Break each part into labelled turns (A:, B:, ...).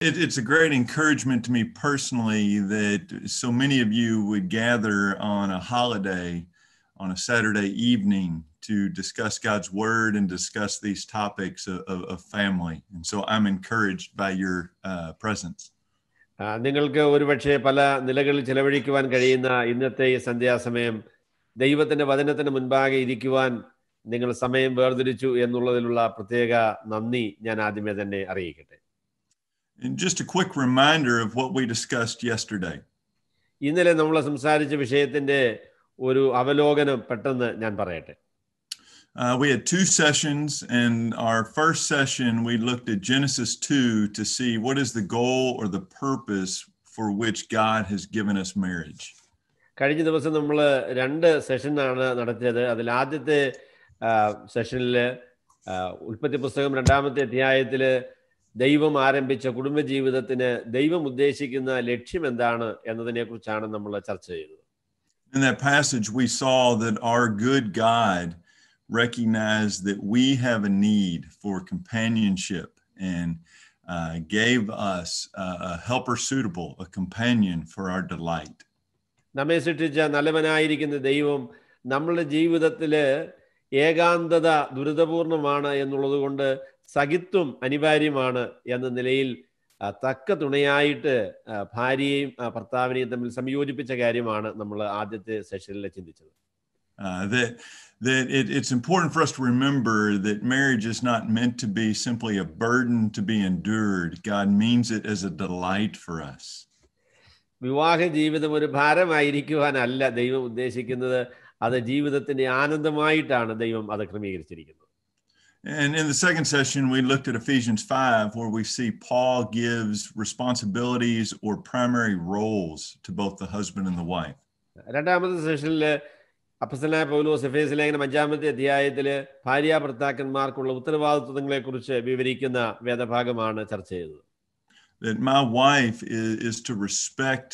A: It's a great encouragement to me personally that so many of you would gather on a holiday, on a Saturday evening, to discuss God's word and discuss these topics of family. And so I'm encouraged by your presence.
B: നിങ്ങൾക്ക് ഒരുപക്ഷെ പല നിലകളിൽ ചെലവഴിക്കുവാൻ കഴിയുന്ന ഇന്നത്തെ ഈ സന്ധ്യാസമയം ദൈവത്തിൻ്റെ വചനത്തിന് മുൻപാകെ ഇരിക്കുവാൻ നിങ്ങൾ സമയം വേർതിരിച്ചു എന്നുള്ളതിലുള്ള പ്രത്യേക നന്ദി ഞാൻ ആദ്യമേ തന്നെ അറിയിക്കട്ടെ.
A: And just a quick reminder of what we discussed yesterday.
B: ഇന്നലെ നമ്മൾ സംസാരിച്ച വിഷയത്തിന്റെ ഒരു അവലോകനം പെട്ടെന്ന് ഞാൻ പറയട്ടെ.
A: We had 2 sessions, and our first session we looked at Genesis 2 to see what is the goal or the purpose for which God has given us marriage.
B: കഴിഞ്ഞ ദിവസം നമ്മൾ 2 സെഷനാണ് നടത്തിയത്. അതിൽ ആദ്യത്തെ സെഷനിൽ ഉൽപ്പത്തി പുസ്തകം 2-ാമത്തെ അധ്യായത്തിൽ ദൈവം ആരംഭിച്ച കുടുംബജീവിതത്തിന് ദൈവം ഉദ്ദേശിക്കുന്ന ലക്ഷ്യം എന്താണ് എന്നതിനെക്കുറിച്ചാണ് നമ്മൾ ചർച്ച ചെയ്തത്.
A: In that passage we saw that our good God recognized that we have a need for companionship and gave us a helper suitable, a companion for our delight.
B: നമ്മെ സൃഷ്ടിച്ച നല്ലവനായിരിക്കുന്ന ദൈവം നമ്മളുടെ ജീവിതത്തിൽ ഏകാന്തത ദുരിതപൂർണമാണ് എന്നുള്ളത് കൊണ്ട് സഖിത്വം അനിവാര്യമാണ് എന്ന നിലയിൽ തക്ക തുണയായിട്ട് ഭാര്യയെയും ഭർത്താവിനെയും തമ്മിൽ സംയോജിപ്പിച്ച കാര്യമാണ് നമ്മൾ ആദ്യത്തെ സെഷനിൽ ചിന്തിച്ചത്.
A: It's important for us to remember that marriage is not meant to be simply a burden to be endured. God means it as a delight for us.
B: വിവാഹ ജീവിതം ഒരു ഭാരമായിരിക്കുവാനല്ല ദൈവം ഉദ്ദേശിക്കുന്നത്, അത് ജീവിതത്തിന്റെ ആനന്ദമായിട്ടാണ് ദൈവം അത് ക്രമീകരിച്ചിരിക്കുന്നത്.
A: And in the second session, we looked at Ephesians 5, where we see Paul gives responsibilities or primary roles to both the husband and the wife.
B: രണ്ടാമത്തെ സെഷനിൽ അപ്പോസ്തലനായ പൗലോസ് എഫേസ്യ ലേഖനം 5-ാമത്തെ അധ്യായത്തിൽ ഭാര്യ ഭർത്താക്കന്മാർക്കുള്ള ഉത്തരവാദിത്വങ്ങളെക്കുറിച്ച് വിവരിക്കുന്ന വേദഭാഗമാണ് ചർച്ച ചെയ്തത്.
A: That my wife is to respect,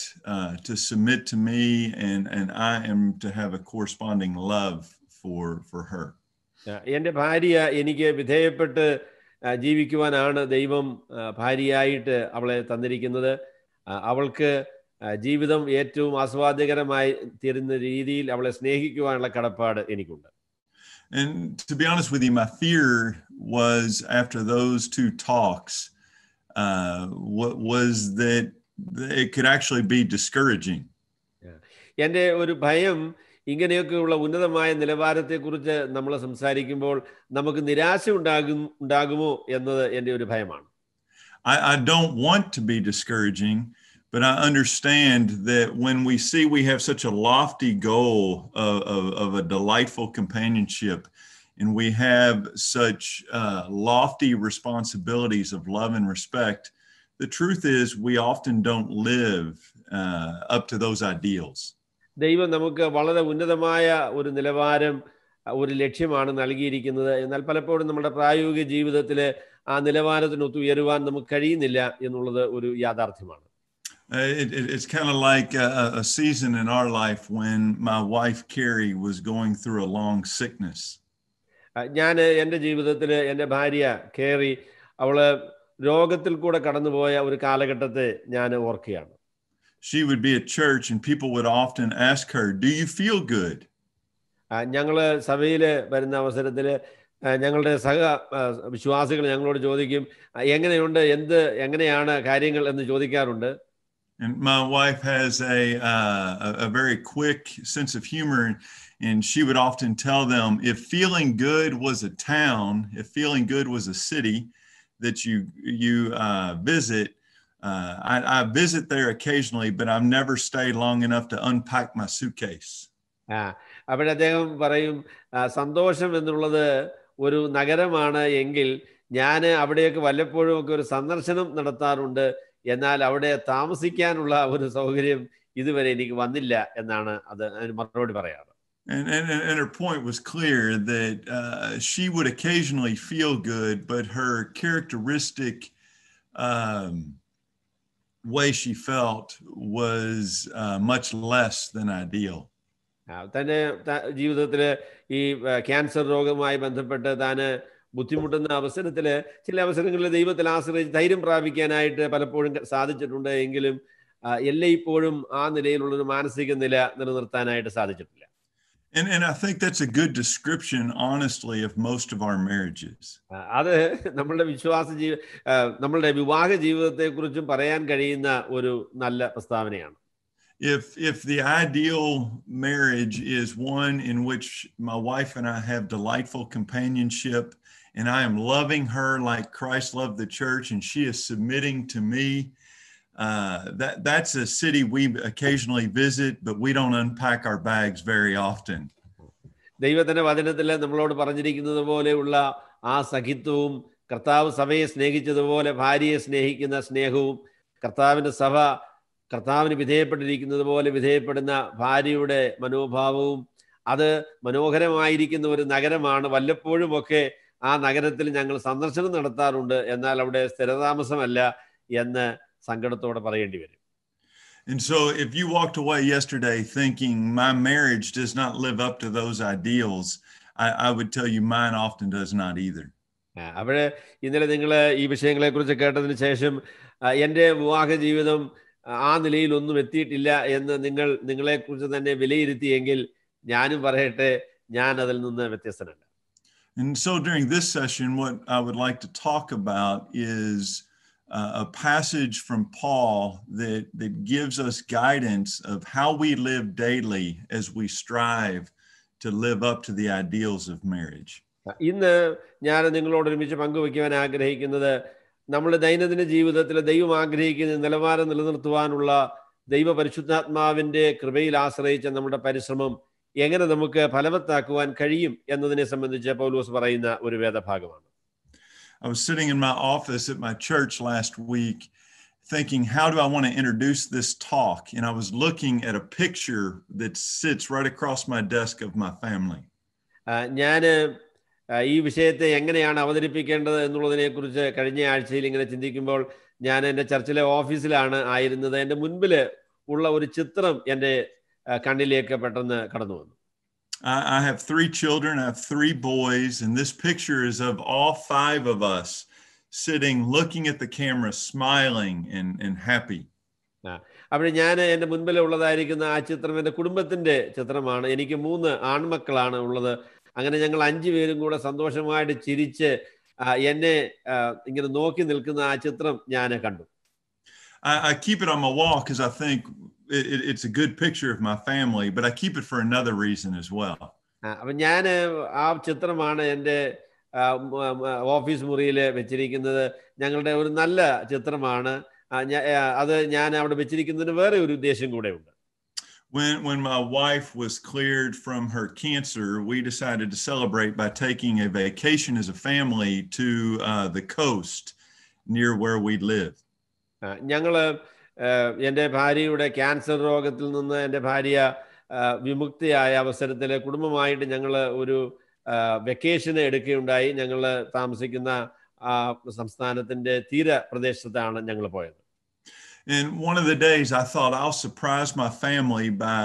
A: to submit to me, and I am to have a corresponding love for her.
B: എൻ്റെ ഭാര്യ എനിക്ക് വിധേയപ്പെട്ട് ജീവിക്കുവാനാണ് ദൈവം ഭാര്യയായിട്ട് അവളെ തന്നിരിക്കുന്നത്. അവൾക്ക് ജീവിതം ഏറ്റവും ആസ്വാദ്യകരമായി തീരുന്ന രീതിയിൽ അവളെ സ്നേഹിക്കുവാനുള്ള കടപ്പാട് എനിക്കുണ്ട്.
A: And to be honest with you, my fear was after those 2 talks was that it could actually be discouraging.
B: എൻ്റെ ഒരു ഭയം ഇങ്ങനെയൊക്കെയുള്ള ഉന്നതമായ നിലവാരത്തെക്കുറിച്ച് നമ്മൾ സംസാരിക്കുമ്പോൾ നമുക്ക് നിരാശ ഉണ്ടാകുമോ എന്നത് എൻ്റെ ഒരു ഭയമാണ്.
A: I don't want to be discouraging, but I understand that when we see we have such a lofty goal of a delightful companionship, and we have such lofty responsibilities of love and respect, the truth is we often don't live up to those ideals.
B: ദൈവം നമുക്ക് വളരെ ഉന്നതമായ ഒരു നിലവാരം, ഒരു ലക്ഷ്യമാണ് നൽകിയിരിക്കുന്നത്. എന്നാൽ പലപ്പോഴും നമ്മുടെ പ്രായോഗിക ജീവിതത്തിൽ ആ നിലവാരത്തിനൊത്ത് ഉയരുവാൻ നമുക്ക് കഴിയുന്നില്ല എന്നുള്ളത് ഒരു യാഥാർത്ഥ്യമാണ്.
A: It's kind of like a season in our life when my wife Carrie was going through a long sickness.
B: ഞാൻ എൻ്റെ ജീവിതത്തിൽ എൻ്റെ ഭാര്യ കേറി അവള് രോഗത്തിൽ കൂടെ കടന്നുപോയ ഒരു കാലഘട്ടത്തെ ഞാൻ ഓർക്കുകയാണ്.
A: She would be at church and people would often ask her, "Do you feel good?"
B: ഞങ്ങൾ സഭയിൽ വരുന്ന അവസരത്തിൽ ഞങ്ങളുടെ വിശ്വാസികൾ ഞങ്ങളോട് ചോദിക്കും, എങ്ങനെയുണ്ട്, എങ്ങനെയാണ് കാര്യങ്ങൾ എന്ന് ചോദിക്കാറുണ്ട്.
A: And my wife has a very quick sense of humor, and she would often tell them, if feeling good was a town, if feeling good was a city that you visit, I visit there occasionally, but I've never stayed long enough to unpack my suitcase.
B: അപ്പോൾ അദ്ദേഹം പറയും, സന്തോഷം എന്നുള്ളത് ഒരു നഗരമാണ് എങ്കിൽ ഞാൻ അവിടെയൊക്കെ വല്ലപ്പോഴും ഒക്കെ ഒരു സന്ദർശനം നടത്താറുണ്ട്, എന്നാൽ അവിടെ താമസിക്കാനുള്ള ഒരു സൗകര്യം ഇതുവരെ എനിക്ക് വന്നില്ല എന്നാണ് അതിന് മറുപടി പറയാറ്.
A: And her point was clear that she would occasionally feel good, but her characteristic way she felt was much less than ideal.
B: തൻ്റെ ജീവിതത്തിൽ ഈ ക്യാൻസർ രോഗവുമായി ബന്ധപ്പെട്ട് താൻ ബുദ്ധിമുട്ടുന്ന അവസരത്തിൽ ചില അവസരങ്ങളിൽ ദൈവത്തിൽ ആശ്രയിച്ച് ധൈര്യം പ്രാപിക്കാനായിട്ട് പലപ്പോഴും സാധിച്ചിട്ടുണ്ട്. എങ്കിലും എല്ലായ്പ്പോഴും ആ നിലയിലുള്ളൊരു മാനസിക നില നിലനിർത്താനായിട്ട് സാധിച്ചിട്ടില്ല.
A: And I think that's a good description, honestly, of most of our marriages.
B: അത് നമ്മളുടെ നമ്മളുടെ വിവാഹ ജീവിതത്തെക്കുറിച്ചും പറയാൻ കഴിയുന്ന ഒരു നല്ല പ്രസ്താവനയാണ്.
A: If the ideal marriage is one in which my wife and I have delightful companionship and I am loving her like Christ loved the church and she is submitting to me, that's a city we occasionally visit, but we don't unpack our bags very often.
B: ദൈവത്തിന്റെ വചനത്തിൽ നമ്മളോട് പറഞ്ഞിരിക്കുന്നത് പോലെയുള്ള ആ സഖിത്വവും, കർത്താവ് സഭയെ സ്നേഹിച്ചതുപോലെ ഭാര്യയെ സ്നേഹിക്കുന്ന സ്നേഹവും, കർത്താവിന്റെ സഭ കർത്താവിന് വിധേയപ്പെട്ടിരിക്കുന്നത് പോലെ വിധേയപ്പെടുന്ന ഭാര്യയുടെ മനോഭാവവും, അത് മനോഹരമായിരിക്കുന്ന ഒരു നഗരമാണ്. വല്ലപ്പോഴുമൊക്കെ ആ നഗരത്തിൽ ഞങ്ങൾ സന്ദർശനം നടത്താറുണ്ട്, എന്നാൽ അവിടെ സ്ഥിരതാമസമല്ല എന്ന് സങ്കടത്തോടെ പറയേണ്ടി വരും.
A: And so if you walked away yesterday thinking my marriage does not live up to those ideals, I would tell you mine often does not either.
B: അവിടെ ഇന്നലെ നിങ്ങൾ ഈ വിഷയങ്ങളെക്കുറിച്ച് കേട്ടതിന് ശേഷം എൻ്റെ വിവാഹ ജീവിതം ആ നിലയിലൊന്നും എത്തിയിട്ടില്ല എന്ന് നിങ്ങളെക്കുറിച്ച് തന്നെ വിലയിരുത്തിയെങ്കിൽ ഞാനും പറയട്ടെ, ഞാൻ അതിൽ നിന്ന് വ്യത്യസ്തനല്ല.
A: And so during this session, what I would like to talk about is a passage from Paul that gives us guidance of how we live daily as we strive to live up to the ideals of marriage.
B: ഇന്ന് ഞാൻ നിങ്ങളോട് ഒരുമിച്ച് പങ്കുവയ്ക്കുവാൻ ആഗ്രഹിക്കുന്നത് നമ്മുടെ ദൈനംദിന ജീവിതത്തിൽ ദൈവം ആഗ്രഹിക്കുന്ന നിലവാരം നിലനിർത്തുവാനുള്ള ദൈവ പരിശുദ്ധാത്മാവിന്റെ കൃപയിൽ ആശ്രയിച്ച നമ്മുടെ പരിശ്രമം എങ്ങനെ നമുക്ക് ഫലവത്താക്കുവാൻ കഴിയും എന്നതിനെ സംബന്ധിച്ച് പൗലോസ് പറയുന്ന ഒരു വേദഭാഗമാണ്.
A: I was sitting in my office at my church last week thinking, how do I want to introduce this talk? And I was looking at a picture that sits right across my desk of my family.
B: ഞാൻ ഈ വിഷയത്തെ എങ്ങനെയാണ് അവതരിപ്പിക്കേണ്ടത് എന്നുള്ളതിനെക്കുറിച്ച് കഴിഞ്ഞ ആഴ്ചയിൽ ഇങ്ങനെ ചിന്തിക്കുമ്പോൾ ഞാൻ എൻ്റെ ചർച്ചിലെ ഓഫീസിലാണ് ആയിരുന്നത്. എൻ്റെ മുൻപിൽ ഉള്ള ഒരു ചിത്രം എൻ്റെ കണ്ണിലേക്ക് പെട്ടെന്ന് കടന്നു വന്നു.
A: I have 3 children. I have 3 boys, and this picture is of all 5 of us sitting, looking at the camera, smiling and happy.
B: അപ്പോൾ ഞാൻ എൻ്റെ മുൻപിൽ ഉള്ളതായിരിക്കുന്ന ആ ചിത്രം എൻ്റെ കുടുംബത്തിൻ്റെ ചിത്രമാണ്. എനിക്ക് 3 ആൺമക്കളാണ് ഉള്ളത്. അങ്ങനെ ഞങ്ങൾ 5 പേരും കൂടെ സന്തോഷമായിട്ട് ചിരിച്ച് എന്നെ ഇങ്ങനെ നോക്കി നിൽക്കുന്ന ആ ചിത്രം ഞാൻ കണ്ടു.
A: I keep it on my wall because I think it's a good picture of my family, but I keep it for another reason as well.
B: അപ്പം ഞാൻ ആ ചിത്രമാണ് എൻ്റെ ഓഫീസ് മുറിയിൽ വെച്ചിരിക്കുന്നത്. ഞങ്ങളുടെ ഒരു നല്ല ചിത്രമാണ് അത്. ഞാൻ അവിടെ വെച്ചിരിക്കുന്നതിന് വേറെ ഒരു ഉദ്ദേശം കൂടെ ഉണ്ട്.
A: When my wife was cleared from her cancer, we decided to celebrate by taking a vacation as a family to the coast near where we live.
B: ഞങ്ങൾ എൻ്റെ ഭാര്യയുടെ ക്യാൻസർ രോഗത്തിൽ നിന്ന് എൻ്റെ ഭാര്യ വിമുക്തിയായ അവസരത്തിൽ കുടുംബമായിട്ട് ഞങ്ങൾ ഒരു വെക്കേഷന് എടുക്കുകയുണ്ടായി. ഞങ്ങൾ താമസിക്കുന്ന സംസ്ഥാനത്തിൻ്റെ തീരപ്രദേശത്താണ് ഞങ്ങൾ പോയത്.
A: And one of the days I thought I'll surprise my family by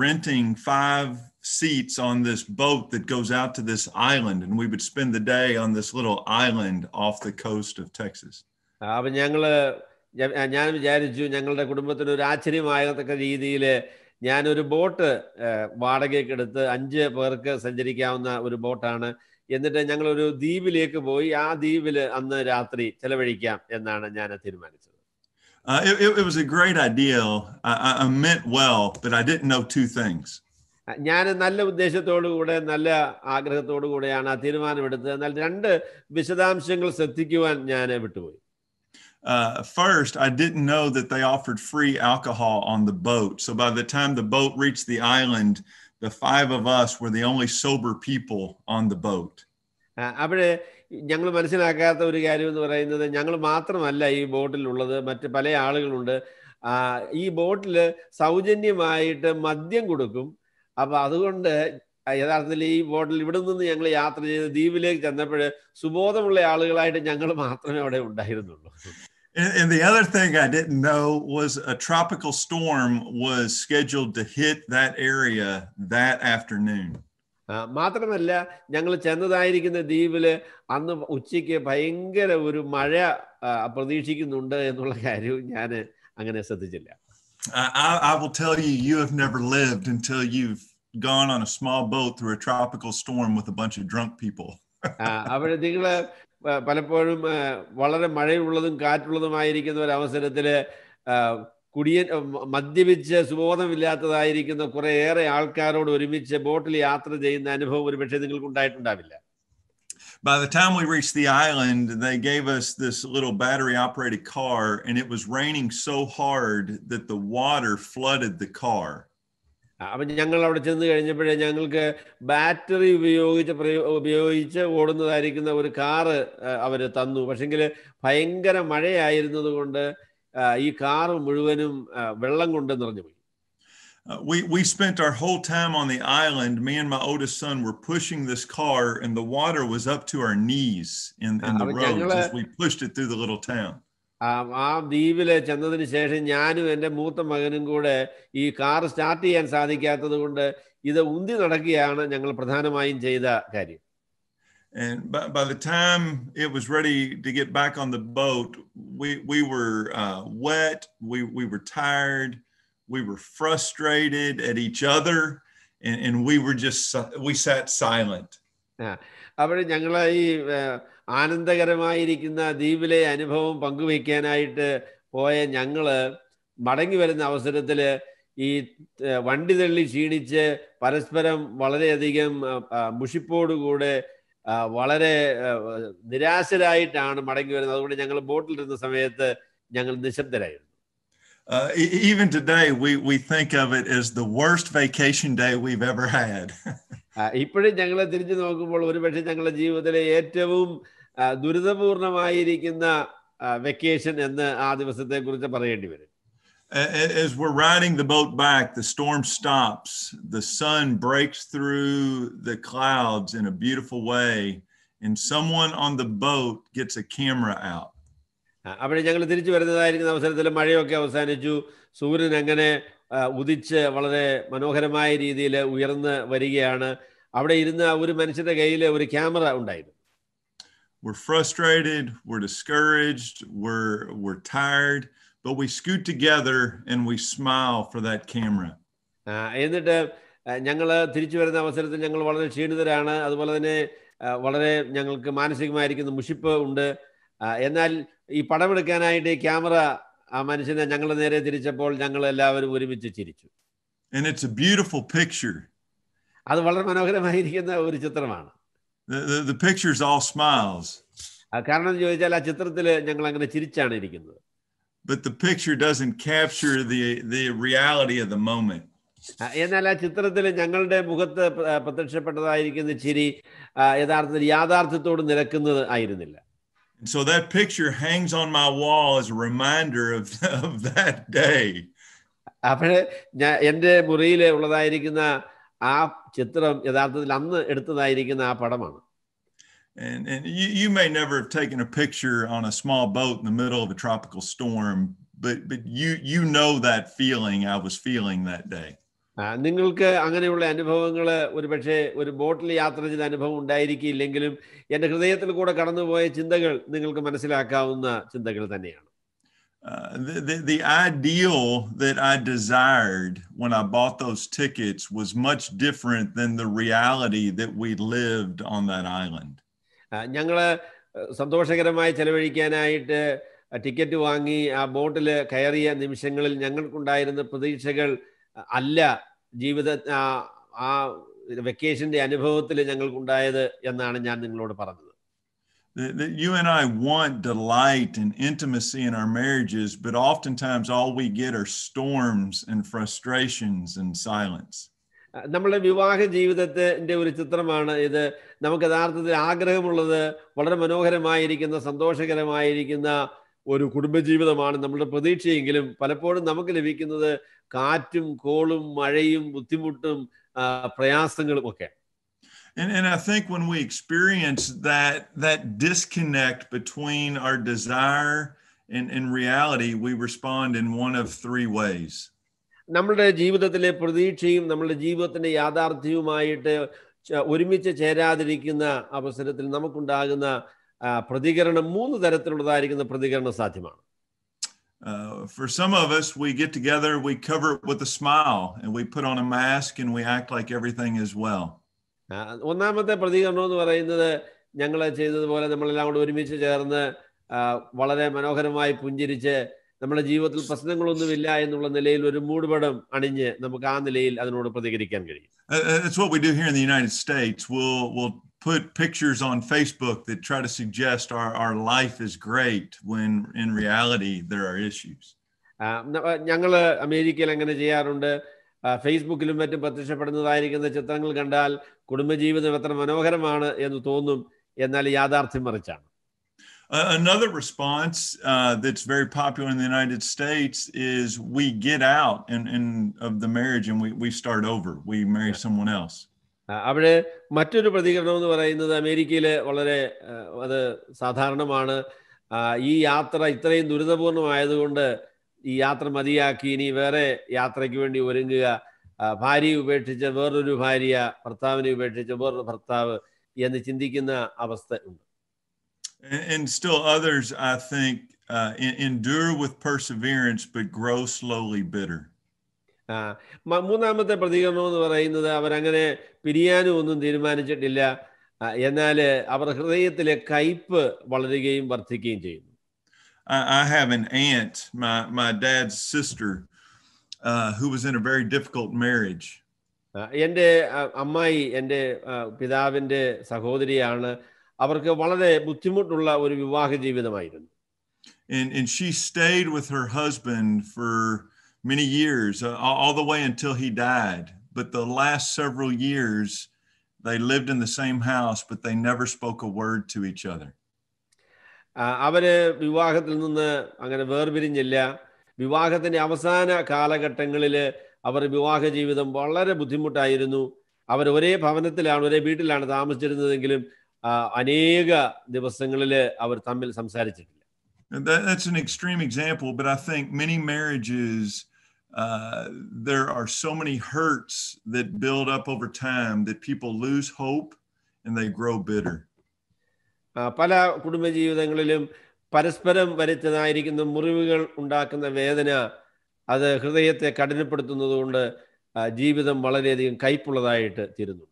A: renting 5 seats on this boat that goes out to this island, and we would spend the day on this little island off the coast of Texas.
B: അപ്പം ഞാൻ വിചാരിച്ചു ഞങ്ങളുടെ കുടുംബത്തിന് ഒരു ആശ്ചര്യമാകത്തക്ക രീതിയിൽ ഞാനൊരു boat വാടകയ്ക്ക് എടുത്ത് 5 പേർക്ക് സഞ്ചരിക്കാവുന്ന ഒരു ബോട്ടാണ്. എന്നിട്ട് ഞങ്ങളൊരു ദ്വീപിലേക്ക് പോയി ആ ദ്വീപിൽ അന്ന് രാത്രി ചെലവഴിക്കാം എന്നാണ് ഞാൻ തീരുമാനിച്ചത്.
A: It was a great idea. I meant well, but I didn't know 2 things.
B: ഞാൻ നല്ല ഉദ്ദേശത്തോടു കൂടെ നല്ല ആഗ്രഹത്തോടു കൂടെയാണ് ആ തീരുമാനമെടുത്തത്. എന്നാൽ 2 വിശദാംശങ്ങൾ ശ്രദ്ധിക്കുവാൻ ഞാൻ വിട്ടുപോയി.
A: First, I didn't know that they offered free alcohol on the boat. So by the time the boat reached the island, the 5 of us were the only sober people on the boat.
B: അവിടെ ഞങ്ങൾ മനസ്സിലാക്കാത്ത ഒരു കാര്യം എന്ന് പറയുന്നത് ഞങ്ങൾ മാത്രമല്ല ഈ ബോട്ടിലുള്ളത്, മറ്റ് പല ആളുകളുണ്ട്. ഈ ബോട്ടിൽ സൗജന്യമായിട്ട് മദ്യം കൊടുക്കും. അപ്പം അതുകൊണ്ട് യഥാർത്ഥത്തിൽ ഈ ബോട്ടിൽ ഇവിടെ നിന്ന് ഞങ്ങൾ യാത്ര ചെയ്ത് ദ്വീപിലേക്ക് ചെന്നപ്പോൾ സുബോധമുള്ള ആളുകളായിട്ട് ഞങ്ങൾ മാത്രമേ അവിടെ ഉണ്ടായിരുന്നുള്ളൂ.
A: And the other thing I didn't know was a tropical storm was scheduled to hit that area that afternoon.
B: മാത്രമല്ല ഞങ്ങൾ ചെന്നതായിരിക്കുന്ന ദ്വീപിൽ അന്ന് ഉച്ചയ്ക്ക് ഭയങ്കര ഒരു മഴ പ്രതീക്ഷിക്കുന്നുണ്ട് എന്നുള്ള കാര്യവും ഞാൻ അങ്ങനെ ശ്രദ്ധിച്ചില്ല.
A: I will tell you, you have never lived until you've gone on a small boat through a tropical storm with a bunch of drunk people.
B: അവിടെ നിങ്ങൾ പലപ്പോഴും വളരെ മഴയുള്ളതും കാറ്റുള്ളതുമായിരിക്കുന്ന ഒരു അവസരത്തിൽ മദ്യപിച്ച് സുബോധമില്ലാത്തതായിരിക്കുന്ന കുറേയേറെ ആൾക്കാരോട് ഒരുമിച്ച് ബോട്ടിൽ യാത്ര ചെയ്യുന്ന അനുഭവം ഒരു പക്ഷേ നിങ്ങൾക്ക് ഉണ്ടായിട്ടുണ്ടാവില്ല.
A: By the time we reached the island, they gave us this little battery operated car, and it was raining so hard that the water flooded the car.
B: അപ്പം ഞങ്ങൾ അവിടെ ചെന്ന് കഴിഞ്ഞപ്പോഴേ ഞങ്ങൾക്ക് ബാറ്ററി ഉപയോഗിച്ച് ഓടുന്നതായിരിക്കുന്ന ഒരു കാറ് അവർ തന്നു. പക്ഷെങ്കിൽ ഭയങ്കര മഴയായിരുന്നത് കൊണ്ട് ഈ കാറ് മുഴുവനും വെള്ളം കൊണ്ട് നിറഞ്ഞു പോയി.
A: We spent our whole time on the island. Me and my oldest son were pushing this car, and the water was up to our knees in the roads as we pushed it through the little town.
B: ആ ദ്വീപില് ചെന്നതിന് ശേഷം ഞാനും എൻ്റെ മൂത്ത മകനും കൂടെ ഈ car start ചെയ്യാൻ സാധിക്കാത്തത് കൊണ്ട് ഇത് ഉന്തി നടക്കുകയാണ് ഞങ്ങൾ പ്രധാനമായും ചെയ്ത കാര്യം.
A: And by the time it was ready to get back on the boat, we were wet, we were tired, we were frustrated at each other, and we sat silent.
B: അപ്പോൾ ഞങ്ങൾ ഈ ആനന്ദകരമായിരിക്കുന്ന ദ്വീപിലെ അനുഭവം പങ്കുവയ്ക്കാനായിട്ട് പോയ ഞങ്ങൾ മടങ്ങി വരുന്ന അവസരത്തിൽ ഈ വണ്ടി തള്ളി ക്ഷീണിച്ച് പരസ്പരം വളരെയധികം മുഷിപ്പോടുകൂടെ വളരെ നിരാശരായിട്ടാണ് മടങ്ങി വരുന്നത്. അതുകൊണ്ട് ഞങ്ങൾ ബോട്ടിലിരുന്ന സമയത്ത് ഞങ്ങൾ നിശബ്ദരായിരുന്നു.
A: Even today, we think of it as the worst vacation day we've ever had.
B: ഇപ്പോഴും ഞങ്ങൾ തിരിഞ്ഞു നോക്കുമ്പോൾ ഒരുപക്ഷെ ഞങ്ങളുടെ ജീവിതത്തിലെ ഏറ്റവും ദുരിതപൂർണമായിരിക്കുന്ന വെക്കേഷൻ എന്ന് ആ ദിവസത്തെ കുറിച്ച് പറയേണ്ടി വരും.
A: As we're riding the boat back, the storm stops. The sun breaks through the clouds in a beautiful way, and someone on the boat gets a camera out.
B: അവിടെ ഞങ്ങൾ തിരിച്ചു വരുന്നതായിരിക്കുന്ന അവസരത്തിൽ മഴയൊക്കെ അവസാനിച്ചു. സൂര്യൻ അങ്ങനെ ഉദിച്ച് വളരെ മനോഹരമായ രീതിയിൽ ഉയർന്ന് വരികയാണ്. അവിടെ ഇരുന്ന ഒരു മനുഷ്യന്റെ കയ്യിൽ ഒരു ക്യാമറ ഉണ്ടായിരുന്നു.
A: We're frustrated, we're discouraged, we're tired, but we scoot together and we smile for that camera.
B: എന്നിട്ട് ഞങ്ങൾ തിരിച്ചു വരുന്ന അവസരത്തിൽ ഞങ്ങൾ വളരെ ക്ഷീണിതരാണ്. അതുപോലെ തന്നെ വളരെ ഞങ്ങൾക്ക് മാനസികമായിരിക്കുന്ന മുഷിപ്പ് ഉണ്ട്. എന്നാൽ ഈ പടമെടുക്കാനായിട്ട് ഈ ക്യാമറ ആ മനുഷ്യനെ ഞങ്ങളുടെ നേരെ തിരിച്ചപ്പോൾ ഞങ്ങൾ എല്ലാവരും ഒരുമിച്ച് ചിരിച്ചു.
A: And it's a beautiful picture.
B: അത് വളരെ മനോഹരമായിരിക്കുന്ന ഒരു ചിത്രമാണ്.
A: The picture's all smiles.
B: കാരണം ചോദിച്ചാൽ ആ ചിത്രത്തിൽ ഞങ്ങൾ അങ്ങനെ ചിരിച്ചാണ് ഇരിക്കുന്നത്.
A: But the picture doesn't capture the reality of the moment.
B: എന്നാൽ ആ ചിത്രത്തിൽ ഞങ്ങളുടെ മുഖത്ത് പ്രത്യക്ഷപ്പെട്ടതായിരിക്കുന്ന ചിരി യഥാർത്ഥത്തിൽ യാഥാർത്ഥ്യത്തോട് നിരക്കുന്നത് ആയിരുന്നില്ല.
A: So that picture hangs on my wall as a reminder of that day.
B: അപ്പോൾ എൻ്റെ മുറിയിൽ ഉള്ളതായിരിക്കുന്ന ആ ചിത്രം യഥാർത്ഥത്തിൽ അന്ന് എടുത്തതായിരിക്കുന്ന ആ പടമാണ്.
A: And you may never have taken a picture on a small boat in the middle of a tropical storm, but you know that feeling I was feeling that day.
B: നിങ്ങൾക്ക് അങ്ങനെയുള്ള അനുഭവങ്ങൾ ഒരു പക്ഷേ ഒരു ബോട്ടിൽ യാത്ര ചെയ്ത അനുഭവം ഉണ്ടായിരിക്കില്ലെങ്കിലും എൻ്റെ ഹൃദയത്തിൽ കൂടെ കടന്നുപോയ ചിന്തകൾ നിങ്ങൾക്ക് മനസ്സിലാക്കാവുന്ന ചിന്തകൾ തന്നെയാണ്.
A: The ideal that I desired when I bought those tickets was much different than the reality that we lived on that island.
B: ഞങ്ങൾ സന്തോഷകരമായി ചെലവഴിക്കാനായിട്ട് ടിക്കറ്റ് വാങ്ങി ആ ബോട്ടിൽ കയറിയ നിമിഷങ്ങളിൽ ഞങ്ങൾക്കുണ്ടായിരുന്ന പ്രതീക്ഷകൾ അല്ല ജീവിത ആ വെക്കേഷന്റെ അനുഭവത്തിൽ ഞങ്ങൾക്കുണ്ടായത് എന്നാണ് ഞാൻ നിങ്ങളോട് പറഞ്ഞത്.
A: You and I want delight and intimacy in our marriages, but oftentimes all we get are storms and frustrations and silence.
B: നമ്മളുടെ വിവാഹ ജീവിതത്തിന്റെ ഒരു ചിത്രമാണ് ഇത്. നമുക്ക് യഥാർത്ഥത്തിൽ ആഗ്രഹമുള്ളത് വളരെ മനോഹരമായിരിക്കുന്ന സന്തോഷകരമായിരിക്കുന്ന ഒരു കുടുംബജീവിതമാണ് നമ്മളുടെ പ്രതീക്ഷയെങ്കിലും പലപ്പോഴും നമുക്ക് ലഭിക്കുന്നത് കാറ്റും കോളും മഴയും ബുദ്ധിമുട്ടും പ്രയാസങ്ങളും ഒക്കെ.
A: And I think when we experience that disconnect between our desire and reality, we respond in one of three ways.
B: നമ്മളുടെ ജീവിതത്തിലെ പ്രതീക്ഷയും നമ്മളുടെ ജീവിതത്തിന്റെ യാഥാർത്ഥ്യവുമായിട്ട് ഒരുമിച്ച് ചേരാതിരിക്കുന്ന അവസരത്തിൽ നമുക്കുണ്ടാകുന്ന പ്രതികരണം 3 തരത്തിലുള്ളതായിരിക്കുന്ന പ്രതികരണം സാധ്യമാണ്.
A: For some of us, we get together, we cover it with a smile, and we put on a mask, and we act like everything is well.
B: ഒന്നാമത്തെ പ്രതികരണം എന്ന് പറയുന്നത് ഞങ്ങൾ ചെയ്തതുപോലെ നമ്മളെല്ലാം കൂടെ ഒരുമിച്ച് ചേർന്ന് വളരെ മനോഹരമായി പുഞ്ചിരിച്ച് നമ്മുടെ ജീവിതത്തിൽ പ്രശ്നങ്ങളൊന്നുമില്ല എന്നുള്ള നിലയിൽ ഒരു മൂടുപടം അണിഞ്ഞ് നമുക്ക് ആ നിലയിൽ അതിനോട് പ്രതികരിക്കാൻ കഴിയും.
A: That's what we do here in the United States. We'll put pictures on Facebook that try to suggest our life is great when in reality there are issues.
B: ഞങ്ങൾ അമേരിക്കയിൽ അങ്ങനെ ചെയ്യാറുണ്ട്. ഫേസ്ബുക്കിലും മറ്റും പ്രത്യക്ഷപ്പെടുന്നതായിരിക്കുന്ന ചിത്രങ്ങൾ കണ്ടാൽ കുടുംബജീവിതം എത്ര മനോഹരമാണ് എന്ന് തോന്നും, എന്നാൽ യാഥാർത്ഥ്യം മറിച്ചാണ്.
A: Another response that's very popular in the United States is we get out of the marriage and we start over. We marry someone else.
B: അവിടെ മറ്റൊരു പ്രതികരണം എന്ന് പറയുന്നത് അമേരിക്കയിൽ വളരെ അത് സാധാരണമാണ്. ഈ യാത്ര ഇത്രയും ദുരിതപൂർണമായതുകൊണ്ട് ഈ യാത്ര മതിയാക്കി ഇനി വേറെ യാത്രയ്ക്ക് വേണ്ടി ഒരുങ്ങുക, ഭാര്യയെ ഉപേക്ഷിച്ച് വേറൊരു ഭാര്യ, ഭർത്താവിനെ ഉപേക്ഷിച്ച് വേറൊരു ഭർത്താവ് എന്ന് ചിന്തിക്കുന്ന അവസ്ഥ ഉണ്ട്.
A: And still others, I think, endure with perseverance but grow slowly bitter.
B: മൂന്നാമത്തെ പ്രതികരണം എന്ന് പറയുന്നത് അവരങ്ങനെ പിരിയാനും ഒന്നും തീരുമാനിച്ചിട്ടില്ല, എന്നാൽ അവർ ഹൃദയത്തിലെ കയ്പ് വളരുകയും വർദ്ധിക്കുകയും ചെയ്യുന്നു.
A: I have an aunt, my dad's sister, who was in a very difficult marriage.
B: എൻ്റെ അമ്മായി എൻ്റെ പിതാവിൻ്റെ സഹോദരിയാണ്. അവർക്ക് വളരെ ബുദ്ധിമുട്ടുള്ള ഒരു വിവാഹ ജീവിതമായിരുന്നു.
A: And she stayed with her husband for many years, all the way until he died. But the last several years, they lived in the same house, but they never spoke a word to each other.
B: അവര് വിവാഹത്തിൽ നിന്ന് അങ്ങനെ വേർപിരിഞ്ഞില്ല. വിവാഹത്തിന്റെ അവസാന കാലഘട്ടങ്ങളിൽ അവർ വിവാഹ ജീവിതം വളരെ ബുദ്ധിമുട്ടായിരുന്നു. അവർ ഒരേ ഭവനത്തിലാണ്, ഒരേ വീട്ടിലാണ് താമസിച്ചിരുന്നതെങ്കിലും അനേക ദിവസങ്ങളിൽ അവർ തമ്മിൽ സംസാരിച്ചിട്ടില്ല.
A: That's an extreme example, but I think many marriages, there are so many hurts that build up over time that people lose hope and they grow bitter.
B: പല കുടുംബജീവിതങ്ങളിലും പരസ്പരം വരുത്തതായിരിക്കുന്ന മുറിവുകൾ ഉണ്ടാക്കുന്ന വേദന അത് ഹൃദയത്തെ കഠിനപ്പെടുത്തുന്നതുകൊണ്ട് ജീവിതം വളരെയധികം കയ്പുള്ളതായിട്ട് തീരുന്നു.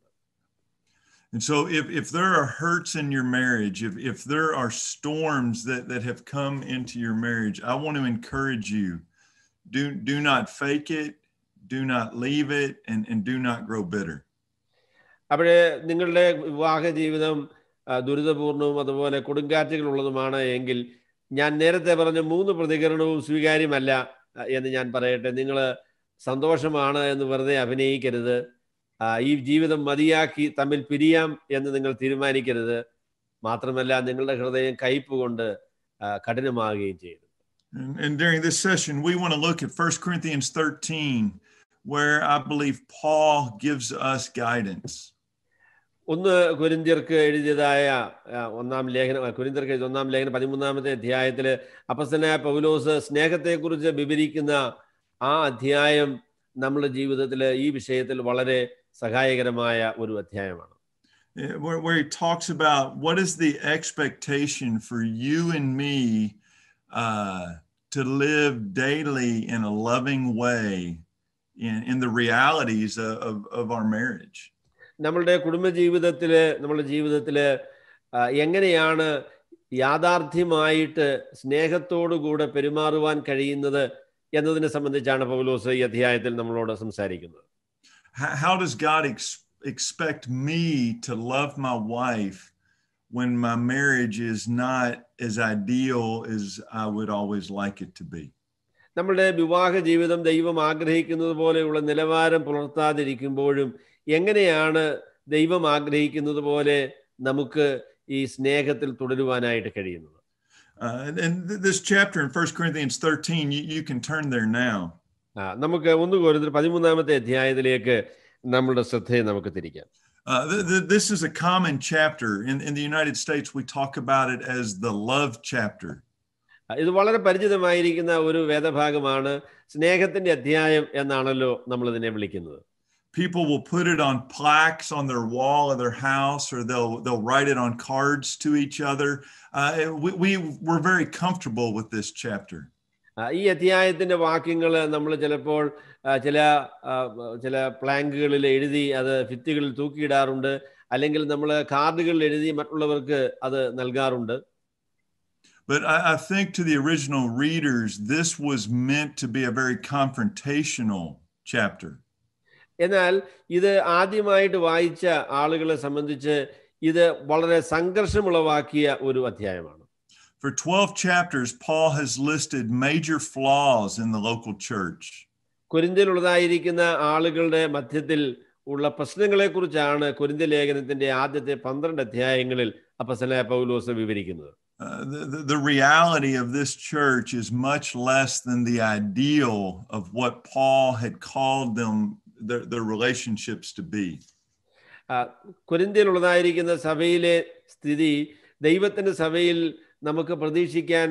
A: And so if there are hurts in your marriage, if there are storms that have come into your marriage, I want to encourage you, do not fake it, do not leave it, and do not grow bitter.
B: അവിടെ നിങ്ങളുടെ വിവാഹ ജീവിതം ദുരിതപൂർണവും അതുപോലെ കൊടുങ്കാറ്റുകളുള്ളതുമാണ് എങ്കിൽ ഞാൻ നേരത്തെ പറഞ്ഞ 3 പ്രതികരണവും സ്വീകാര്യമല്ല എന്ന് ഞാൻ പറയട്ടെ. നിങ്ങൾ സന്തോഷമാണ് എന്ന് വെറുതെ അഭിനയിക്കരുത്. ഈ ജീവിതം മതിയാക്കി തമ്മിൽ പിരിയാം എന്ന് നിങ്ങൾ തീരുമാനിക്കരുത്. മാത്രമല്ല നിങ്ങളുടെ ഹൃദയം കയ്പ് കൊണ്ട് കഠിനമാകുകയും ചെയ്യരുത്.
A: And during this session, we want to look at 1 Corinthians 13, where I believe Paul gives us guidance.
B: 1 കൊരിന്ത്യർക്ക് എഴുതിയതായ ഒന്നാം ലേഖനം 13-ാമത്തെ അധ്യായത്തിൽ അപ്പോസ്തലനായ പൗലോസ് സ്നേഹത്തെക്കുറിച്ച് വിവരിക്കുന്ന ആ അധ്യായം നമ്മുടെ ജീവിതത്തിൽ ഈ വിഷയത്തിൽ വളരെ സഹായകരമായ ഒരു അധ്യായമാണ്.
A: Where he talks about what is the expectation for you and me to live daily in a loving way in the realities of our marriage.
B: നമ്മളുടെ നമ്മുടെ ജീവിതത്തിൽ എങ്ങനെയാണ് യാഥാർത്ഥ്യമായിട്ട് സ്നേഹത്തോടുകൂടെ പെരുമാറുവാൻ കഴിയുന്നത് എന്നതിനെ സംബന്ധിച്ചാണ് പൗലോസ് ഈ അധ്യായത്തിൽ നമ്മളോട് സംസാരിക്കുന്നത്.
A: How does God expect me to love my wife when my marriage is not as ideal as I would always like it to be?
B: നമ്മളുടെ വിവാഹ ജീവിതം ദൈവം ആഗ്രഹിക്കുന്നത് പോലെയുള്ള നിലവാരം പുലർത്താതിരിക്കുമ്പോഴും എങ്ങനെയാണ് ദൈവം ആഗ്രഹിക്കുന്നത് പോലെ നമുക്ക് ഈ സ്നേഹത്തിൽ തുടരുവാനായിട്ട് കഴിയുന്നത്?
A: And this chapter in 1 Corinthians 13, you can turn there now.
B: നമുക്ക് 1 കൊരിന്ത്യർ 13-ാമത്തെ അധ്യായത്തിലേക്ക് നമ്മുടെ ശ്രദ്ധയെ നമുക്ക് തിരിക്കാം.
A: This is a common chapter. In the United States, we talk about it as the love chapter.
B: ഇത് വളരെ പരിചിതമായിരിക്കുന്ന ഒരു വേദഭാഗമാണ്. സ്നേഹത്തിന്റെ അധ്യായം എന്നാണല്ലോ നമ്മൾ ഇതിനെ വിളിക്കുന്നത്.
A: people will put it on plaques on their wall of their house, or they'll write it on cards to each other. We're very comfortable with this chapter.
B: ഈ അധ്യായത്തിന്റെ വാക്യങ്ങൾ നമ്മൾ ചിലപ്പോൾ ചില പ്ലാങ്കുകളിൽ എഴുതി അത് ഭിത്തികളിൽ തൂക്കിയിടാറുണ്ട്, അല്ലെങ്കിൽ നമ്മൾ കാർഡുകളിൽ എഴുതി മറ്റുള്ളവർക്ക് അത് നൽകാറുണ്ട്.
A: But I think to the original readers, this was meant to be a very confrontational chapter.
B: എന്നാൽ ഇത് ആദ്യമായിട്ട് വായിച്ച ആളുകളെ സംബന്ധിച്ച് ഇത് വളരെ സംഘർഷമുളവാക്കിയ ഒരു അധ്യായമാണ്.
A: For 12 chapters, Paul has listed major flaws in the local church.
B: കൊരിന്ത്യയിലുള്ളതായിരിക്കുന്ന ആളുകളുടെ മധ്യത്തിൽ ഉള്ള പ്രശ്നങ്ങളെക്കുറിച്ചാണ് കൊരിന്ത്യ ലേഖനത്തിന്റെ ആദ്യത്തെ 12 അധ്യായങ്ങളിൽ അപ്പോസ്തലനായ പൗലോസ് വിവരിക്കുന്നത്.
A: The reality of this church is much less than the ideal of what Paul had called them, their relationships to be.
B: കൊരിന്ത്യയിലുള്ളതായിരിക്കുന്ന സഭയിലെ സ്ഥിതി ദൈവത്തിന്റെ സഭയിൽ നമുക്ക് പ്രതീക്ഷിക്കാൻ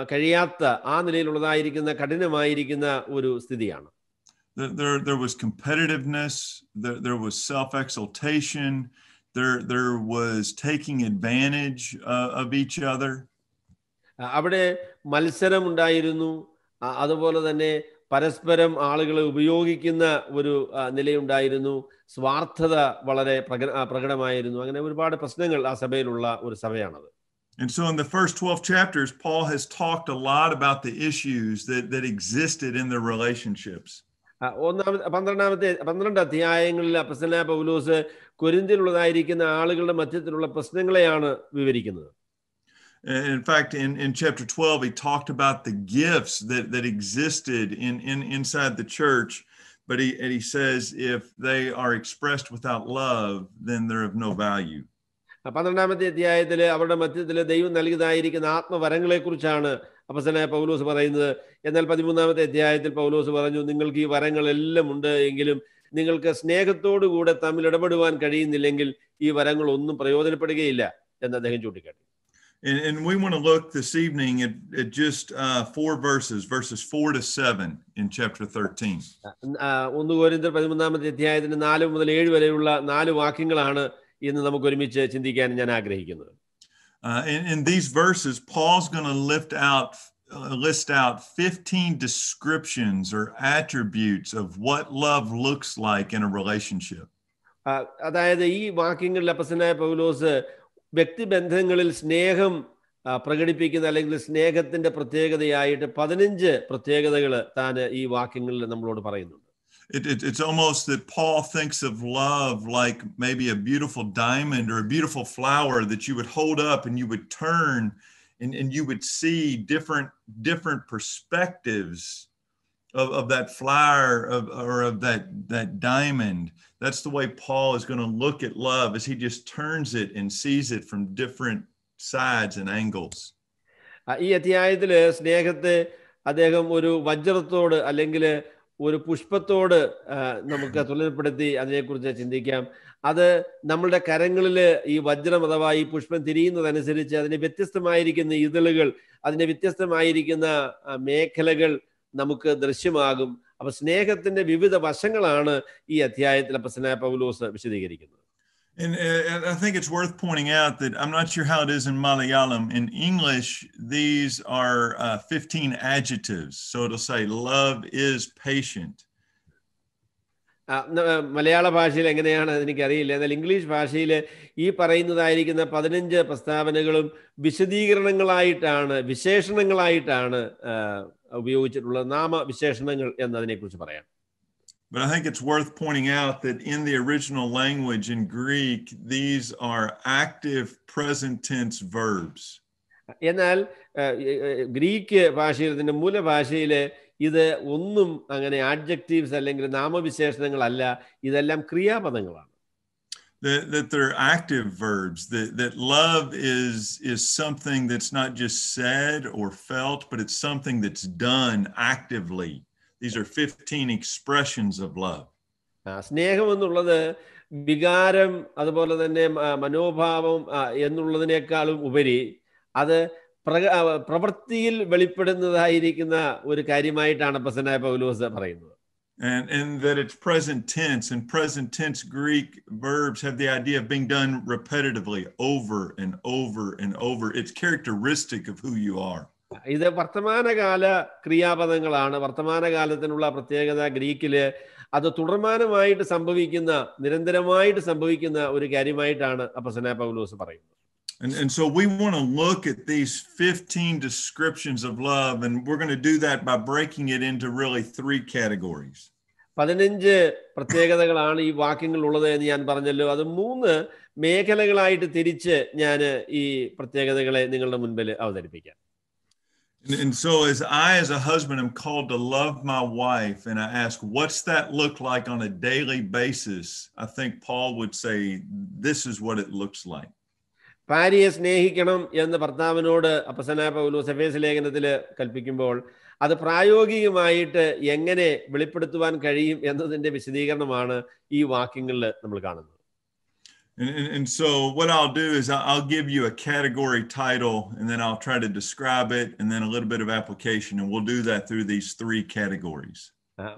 B: കഴിയാത്ത ആ നിലയിലുള്ളതായിരിക്കുന്ന കഠിനമായിരിക്കുന്ന ഒരു സ്ഥിതിയാണ്.
A: There was competitiveness, there was self-exaltation, there was taking advantage of each other.
B: അവിടെ മത്സരം ഉണ്ടായിരുന്നു, അതുപോലെ തന്നെ പരസ്പരം ആളുകളെ ഉപയോഗിക്കുന്ന ഒരു നിലയുണ്ടായിരുന്നു, സ്വാർത്ഥത വളരെ പ്രകടമായിരുന്നു. അങ്ങനെ ഒരുപാട് പ്രശ്നങ്ങൾ ആ സഭയിലുള്ള ഒരു സഭയാണത്.
A: And so in the first 12 chapters, Paul has talked a lot about the issues that existed in their relationships.
B: 12 അധ്യായങ്ങളിൽ അപ്പോസ്തലനായ പൗലോസ് കൊരിന്ത്യയിലുള്ളതായിരിക്കുന്ന ആളുകളുടെ മധ്യത്തിലുള്ള പ്രശ്നങ്ങളെയാണ് വിവരിക്കുന്നത്.
A: In fact, in chapter 12, he talked about the gifts that existed inside the church, but he says if they are expressed without love, then they're of no value.
B: 12-ാമത്തെ അധ്യായത്തിൽ അവരുടെ മധ്യത്തിൽ ദൈവം നൽകിയതായിരിക്കുന്ന ആത്മവരങ്ങളെ കുറിച്ചാണ് അപ്പോസ്തലനായ പൗലോസ് പറയുന്നത്. എന്നാൽ 13-ാമത്തെ അധ്യായത്തിൽ പൗലോസ് പറഞ്ഞു, നിങ്ങൾക്ക് ഈ വരങ്ങളെല്ലാം ഉണ്ട്, എങ്കിലും നിങ്ങൾക്ക് സ്നേഹത്തോടുകൂടെ തമ്മിൽ ഇടപെടുവാൻ കഴിയുന്നില്ലെങ്കിൽ ഈ വരങ്ങൾ ഒന്നും പ്രയോജനപ്പെടുകയില്ല എന്ന് അദ്ദേഹം ചൂണ്ടിക്കാട്ടി.
A: And we want to look this evening at just 4 verses 4 to 7 in chapter 13.
B: 1 കൊരിന്ത്യർ 13-ാമത്തെ അധ്യായത്തിന്റെ 4 മുതൽ 7 വരെയുള്ള 4 വാക്യങ്ങളാണ് ഇന്ന് നമുക്ക് ഒരുമിച്ച് ചിന്തിക്കാൻ ഞാൻ ആഗ്രഹിക്കുന്നത്.
A: In these verses, Paul's going to list out 15 descriptions or attributes of what love looks like in a relationship.
B: അതായത് ഈ വാക്യങ്ങളിൽ അപ്പോസ്തലനായ പൗലോസ് വ്യക്തിബന്ധങ്ങളിൽ സ്നേഹം പ്രകടിപ്പിക്കുന്ന അല്ലെങ്കിൽ സ്നേഹത്തിന്റെ പ്രത്യേകതയായിട്ട് 15 പ്രത്യേകതകൾ താൻ ഈ വാക്യങ്ങളിൽ നമ്മളോട് പറയുന്നുണ്ട്.
A: It's almost that Paul thinks of love like maybe a beautiful diamond or a beautiful flower that you would hold up and you would turn and you would see different perspectives of that flower or of that diamond. That's the way Paul is going to look at love, as he just turns it and sees it from different sides and angles.
B: ഈ അധ്യായത്തില് സ്നേഹത്തെ അദ്ദേഹം ഒരു വജ്രത്തോട് അല്ലെങ്കിൽ ഒരു പുഷ്പത്തോട് നമുക്ക് തുലനപ്പെടുത്തി അതിനെക്കുറിച്ച് ചിന്തിക്കാം. അത് നമ്മളുടെ കരങ്ങളിൽ ഈ വജ്രം അഥവാ ഈ പുഷ്പം തിരിയുന്നതനുസരിച്ച് അതിന് വ്യത്യസ്തമായിരിക്കുന്ന ഇതളുകൾ, അതിന് വ്യത്യസ്തമായിരിക്കുന്ന മേഖലകൾ നമുക്ക് ദൃശ്യമാകും. അപ്പൊ സ്നേഹത്തിന്റെ വിവിധ വശങ്ങളാണ് ഈ അധ്യായത്തിൽ അപ്പോസ്തലനായ പൗലോസ് വിശദീകരിക്കുന്നത്.
A: And I think it's worth pointing out that I'm not sure how it is in Malayalam. In English, these are 15 adjectives. So it'll say, love is patient.
B: മലയാള ഭാഷയിൽ എങ്ങനെയാണ് എനിക്കറിയില്ല. എന്നാൽ ഇംഗ്ലീഷ് ഭാഷയിൽ ഈ പറയുന്നതായിരിക്കുന്ന 15 പ്രസ്താവനകളും വിശദീകരണങ്ങളായിട്ടാണ്, വിശേഷണങ്ങളായിട്ടാണ് ഉപയോഗിച്ചിട്ടുള്ളത്. നാമവിശേഷണങ്ങൾ എന്നതിനെക്കുറിച്ച് പറയാം.
A: But I think it's worth pointing out that in the original language in Greek, these are active present tense verbs. എന്നാൽ ഗ്രീക്ക് ഭാഷയിൽ, ഇതിന്റെ മൂലഭാഷയിൽ ഇത് ഒന്നും അങ്ങനെ ആഡ്ജക്റ്റീവ്സ് അല്ലെങ്കിൽ നാമവിശേഷണങ്ങളല്ല, ഇതെല്ലാം ക്രിയാപദങ്ങളാണ്. That they're active verbs, that love is something that's not just said or felt, but it's something that's done actively. These are 15 expressions of love.
B: സ്നേഹം എന്നുള്ളത് വികാരം അതുപോലെ തന്നെ മനോഭാവം എന്നുള്ളതിനേക്കാളും ഉപരി അത് പ്രവൃത്തിയിൽ വെളിപ്പെടുന്നതായിരിക്കുന്ന ഒരു കാര്യമായിട്ടാണ് അപ്പോസ്തലനായ പൗലോസ് പറയുന്നത്.
A: and that it's present tense, and present tense Greek verbs have the idea of being done repetitively over and over and over. It's characteristic of who you are.
B: ഇത് വർത്തമാനകാല ക്രിയാപദങ്ങളാണ്. വർത്തമാനകാലത്തിനുള്ള പ്രത്യേകത ഗ്രീക്കില് അത് തുടർമാനമായിട്ട് സംഭവിക്കുന്ന, നിരന്തരമായിട്ട് സംഭവിക്കുന്ന ഒരു കാര്യമായിട്ടാണ് അപ്പോസ്തലനായ പൗലോസ് പറയുന്നത്.
A: And so we want to look at these 15 descriptions of love, and we're going to do that by breaking it into really 3 categories.
B: 15 പ്രത്യേകതകളാണ് ഈ വാക്യങ്ങൾ ഉള്ളത് എന്ന് ഞാൻ പറഞ്ഞല്ലോ. അത് 3 മേഖലകളായിട്ട് തിരിച്ച് ഞാൻ ഈ പ്രത്യേകതകളെ നിങ്ങളുടെ മുൻപിൽ അവതരിപ്പിക്കാം.
A: And so as a husband am called to love my wife, and I ask, what's that look like on a daily basis? I think Paul would say, this is what it looks like.
B: ഭാര്യയെ സ്നേഹിക്കണം എന്ന് ഭർത്താവിനോട് അപ്പോസ്തലനായ പൗലോസ് എഫേസ്യ ലേഖനത്തിൽ കൽപ്പിക്കുമ്പോൾ അത് പ്രായോഗികമായിട്ട് എങ്ങനെ വെളിപ്പെടുത്തുവാൻ കഴിയും എന്നതിന്റെ വിശദീകരണമാണ് ഈ വാക്യങ്ങളിൽ നമ്മൾ കാണുന്നത്.
A: And so what I'll do is I'll give you a category title, and then I'll try to describe it, and then a little bit of application, and we'll do that through these 3 categories.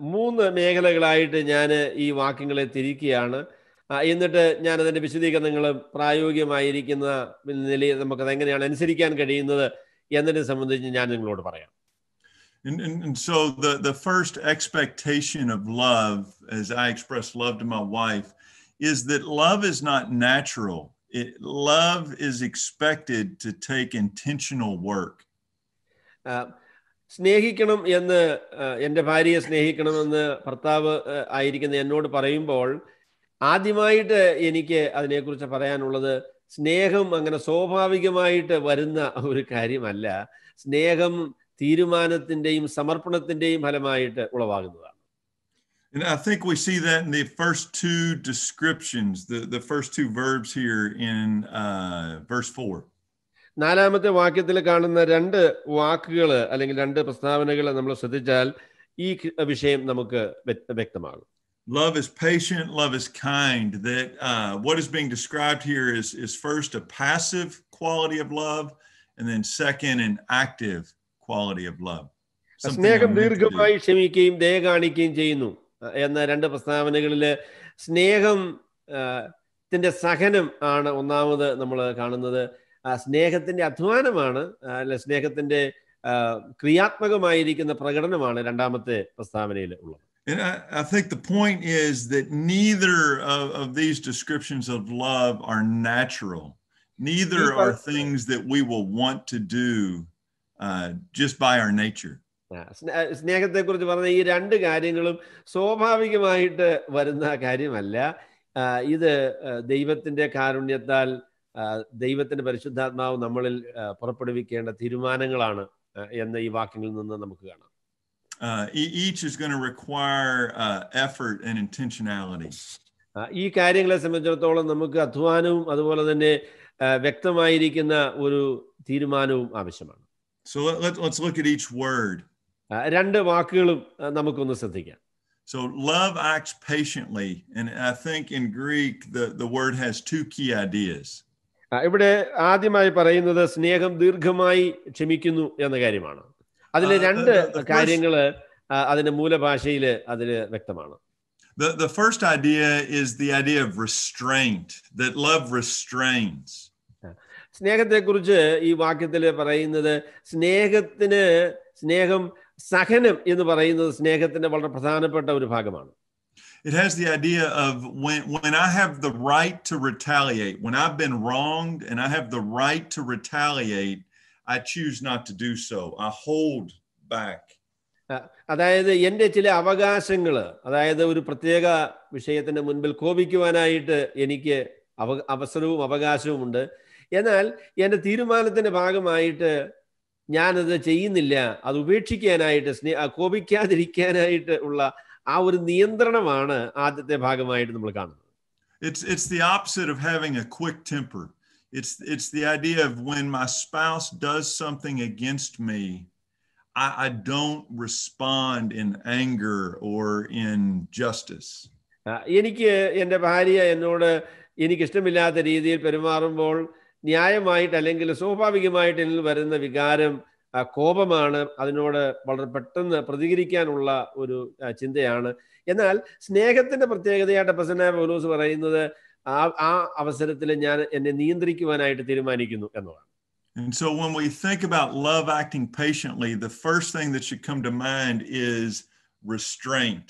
B: 3 മേഖലകളായിട്ട് ഞാൻ ഈ വാക്യങ്ങളെ തിരിക്കുകയാണ്. എന്നിട്ട് ഞാൻ അതിന്റെ വിശദീകരണങ്ങളും പ്രായോഗികമായിരിക്കുന്ന നിലയിൽ നമുക്കത് എങ്ങനെയാണ് അനുസരിക്കാൻ കഴിയുന്നത് എന്നതിനെ സംബന്ധിച്ച് ഞാൻ നിങ്ങളോട് പറയാം.
A: And so the first expectation of love, as I express love to my wife, is that love is not natural. Love is expected to take intentional work.
B: സ്നേഹിക്കണം എന്ന്, എൻ്റെ ഭാര്യയെ സ്നേഹിക്കണമെന്ന് ഭർത്താവ് ആയിരിക്കുന്ന എന്നോട് പറയുമ്പോൾ ആദ്യമായിട്ട് എനിക്ക് അതിനെക്കുറിച്ച് പറയാനുള്ളത്, സ്നേഹം അങ്ങനെ സ്വാഭാവികമായിട്ട് വരുന്ന ഒരു കാര്യമല്ല. സ്നേഹം തീരുമാനത്തിൻ്റെയും സമർപ്പണത്തിൻ്റെയും ഫലമായിട്ട് ഉളവാകുന്നതാണ്.
A: And I think we see that in the first 2 descriptions, the first 2 verbs here in verse 4.
B: 4-ാമത്തെ വാക്യത്തിൽ കാണുന്ന 2 വാക്കുകൾ അല്ലെങ്കിൽ 2 പ്രസ്താവനകൾ നമ്മൾ ശ്രദ്ധിച്ചാൽ ഈ വിഷയം നമുക്ക് വ്യക്തമാകും.
A: Love is patient, love is kind. That what is being described here is first a passive quality of love, and then second an active quality of love.
B: സ്നേഹം ദീർഘമായി ക്ഷമിക്കുകയും ദയ കാണിക്കുകയും ചെയ്യുന്നു എന്ന 2 പ്രസ്താവനകളിൽ സ്നേഹത്തിന്റെ സഹനം ആണ് ഒന്നാമത് നമ്മൾ കാണുന്നത്. സ്നേഹത്തിന്റെ അധ്വാനമാണ്, അല്ല സ്നേഹത്തിന്റെ ക്രിയാത്മകമായിരിക്കുന്ന പ്രകടനമാണ് 2-ാമത്തെ പ്രസ്താവനയിൽ ഉള്ളത്.
A: And I think the point is that neither of these descriptions of love are natural. Neither are things that we will want to do just by our nature.
B: സ്നേഹത്തെക്കുറിച്ച് പറഞ്ഞ ഈ 2 കാര്യങ്ങളും സ്വാഭാവികമായിട്ട് വരുന്ന കാര്യമല്ല. ഇത് ദൈവത്തിന്റെ കാരുണ്യത്താൽ, ദൈവത്തിന്റെ പരിശുദ്ധാത്മാവ് നമ്മളിൽ പുറപ്പെടുവിക്കേണ്ട തീരുമാനങ്ങളാണ് എന്ന് ഈ വാക്യങ്ങളിൽ നിന്ന് നമുക്ക് കാണാം.
A: Each is going to require effort and intentionality.
B: ഈ കാര്യങ്ങളെ സംബന്ധിച്ചിടത്തോളം നമുക്ക് അധ്വാനവും അതുപോലെ തന്നെ വ്യക്തമായിരിക്കുന്ന ഒരു തീരുമാനവും ആവശ്യമാണ്.
A: So let's look at each word.
B: 2 വാക്കുകളും നമുക്കൊന്ന് ശ്രദ്ധിക്കാം.
A: So love acts patiently, and I think in Greek the word has 2 key ideas.
B: ഇവിടെ ആദ്യമായി പറയുന്നത് സ്നേഹം ദീർഘമായി ക്ഷമിക്കുന്നു എന്ന കാര്യമാണ്. അതിലെ 2 കാര്യങ്ങൾ അതിന്റെ മൂലഭാഷയിൽ അതിൽ വ്യക്തമാണ്.
A: The first idea is the idea of restraint, that love restrains.
B: സ്നേഹത്തെക്കുറിച്ച് ഈ വാക്യത്തിൽ പറയുന്നത് സ്നേഹം സഹനം എന്ന് പറയുന്നത് സ്നേഹത്തിന്റെ വളരെ പ്രധാനപ്പെട്ട ഒരു ഭാഗമാണ്.
A: It has the idea of when I have the right to retaliate, when I've been wronged and I have the right to retaliate, I choose not to do so. I hold back.
B: അതായത് എൻ്റെ ചില അവകാശങ്ങൾ, അതായത് ഒരു പ്രത്യേക വിഷയത്തിന്റെ മുൻപിൽ കോപിക്കുവാനായിട്ട് എനിക്ക് അവസരവും അവകാശവും ഉണ്ട്. എന്നാൽ എൻ്റെ തീരുമാനത്തിന്റെ ഭാഗമായിട്ട് ഞാനത് ചെയ്യുന്നില്ല. അത് ഉപേക്ഷിക്കാനായിട്ട്, കോപിക്കാതിരിക്കാനായിട്ട് ഉള്ള ആ ഒരു നിയന്ത്രണമാണ് ആദ്യത്തെ ഭാഗമായിട്ട് നമ്മൾ കാണുന്നത്.
A: It's the opposite of having a quick temper. It's the idea of when my spouse does something against me, I don't respond in anger or in justice.
B: എനിക്ക് എൻ്റെ ഭാര്യ എന്നോട് എനിക്കിഷ്ടമില്ലാത്ത രീതിയിൽ പെരുമാറുമ്പോൾ ന്യായമായിട്ട് അല്ലെങ്കിൽ സ്വാഭാവികമായിട്ട് എന്നിൽ വരുന്ന വികാരം കോപമാണ്. അതിനോട് വളരെ പെട്ടെന്ന് പ്രതികരിക്കാനുള്ള ഒരു ചിന്തയാണ്. എന്നാൽ സ്നേഹത്തിന്റെ പ്രത്യേകതയായിട്ട് അപ്പോസ്തലനായ പൗലോസ് പറയുന്നത് ആ അവസരത്തിൽ ഞാൻ എന്നെ നിയന്ത്രിക്കുവാനായിട്ട് തീരുമാനിക്കുന്നു എന്നതാണ്.
A: And so when we think about love acting patiently, the first thing that should come to mind is restraint.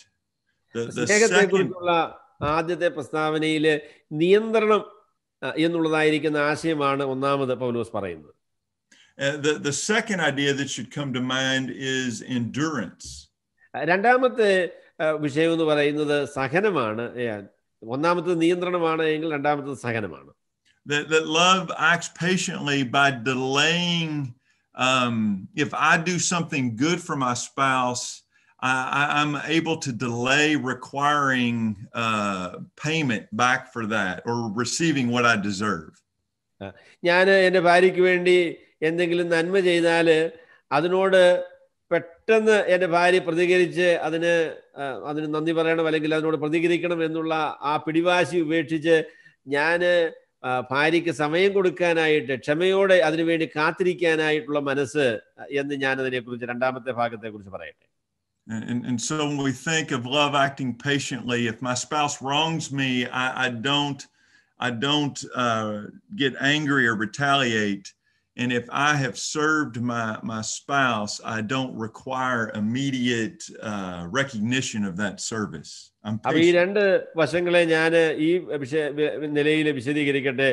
A: The second,
B: ആദ്യത്തെ പ്രസ്താവനയില് നിയന്ത്രണം എന്നുള്ളതായിരിക്കുന്ന ആശയമാണ് ഒന്നാമത് പൗലോസ് പറയുന്നത്.
A: The second idea that should come to mind is endurance.
B: രണ്ടാമത്തെ വിഷയം എന്ന് പറയുന്നത് സഹനമാണ്. ഒന്നാമത്തെ നിയന്ത്രണമാണ് എങ്കിൽ രണ്ടാമത്തെ സഹനമാണ്.
A: That love acts patiently by delaying. If I do something good for my spouse, I'm able to delay requiring payment back for that or receiving what I deserve.
B: ഞാൻ എൻ്റെ ഭാര്യയ്ക്ക് വേണ്ടി എന്തെങ്കിലും നന്മ ചെയ്താൽ അതിനോട് പെട്ടെന്ന് എൻ്റെ ഭാര്യ പ്രതികരിച്ച് അതിന് നന്ദി പറയണം അല്ലെങ്കിൽ അതിനോട് പ്രതികരിക്കണം എന്നുള്ള ആ പിടിവാശി ഉപേക്ഷിച്ച് ഞാൻ ഭാര്യയ്ക്ക് സമയം കൊടുക്കാനായിട്ട് ക്ഷമയോടെ അതിനുവേണ്ടി കാത്തിരിക്കാനായിട്ടുള്ള മനസ്സ് എന്ന് ഞാൻ അതിനെക്കുറിച്ച് രണ്ടാമത്തെ ഭാഗത്തെക്കുറിച്ച് പറയട്ടെ.
A: And so when we think of love acting patiently, if my spouse wrongs me, I don't get angry or retaliate. And if I have served my spouse, I don't require immediate recognition of that service.
B: അപ്പോൾ ഈ രണ്ട് വശങ്ങളെ ഞാൻ ഈ നിലയിൽ വിശദീകരിക്കട്ടെ.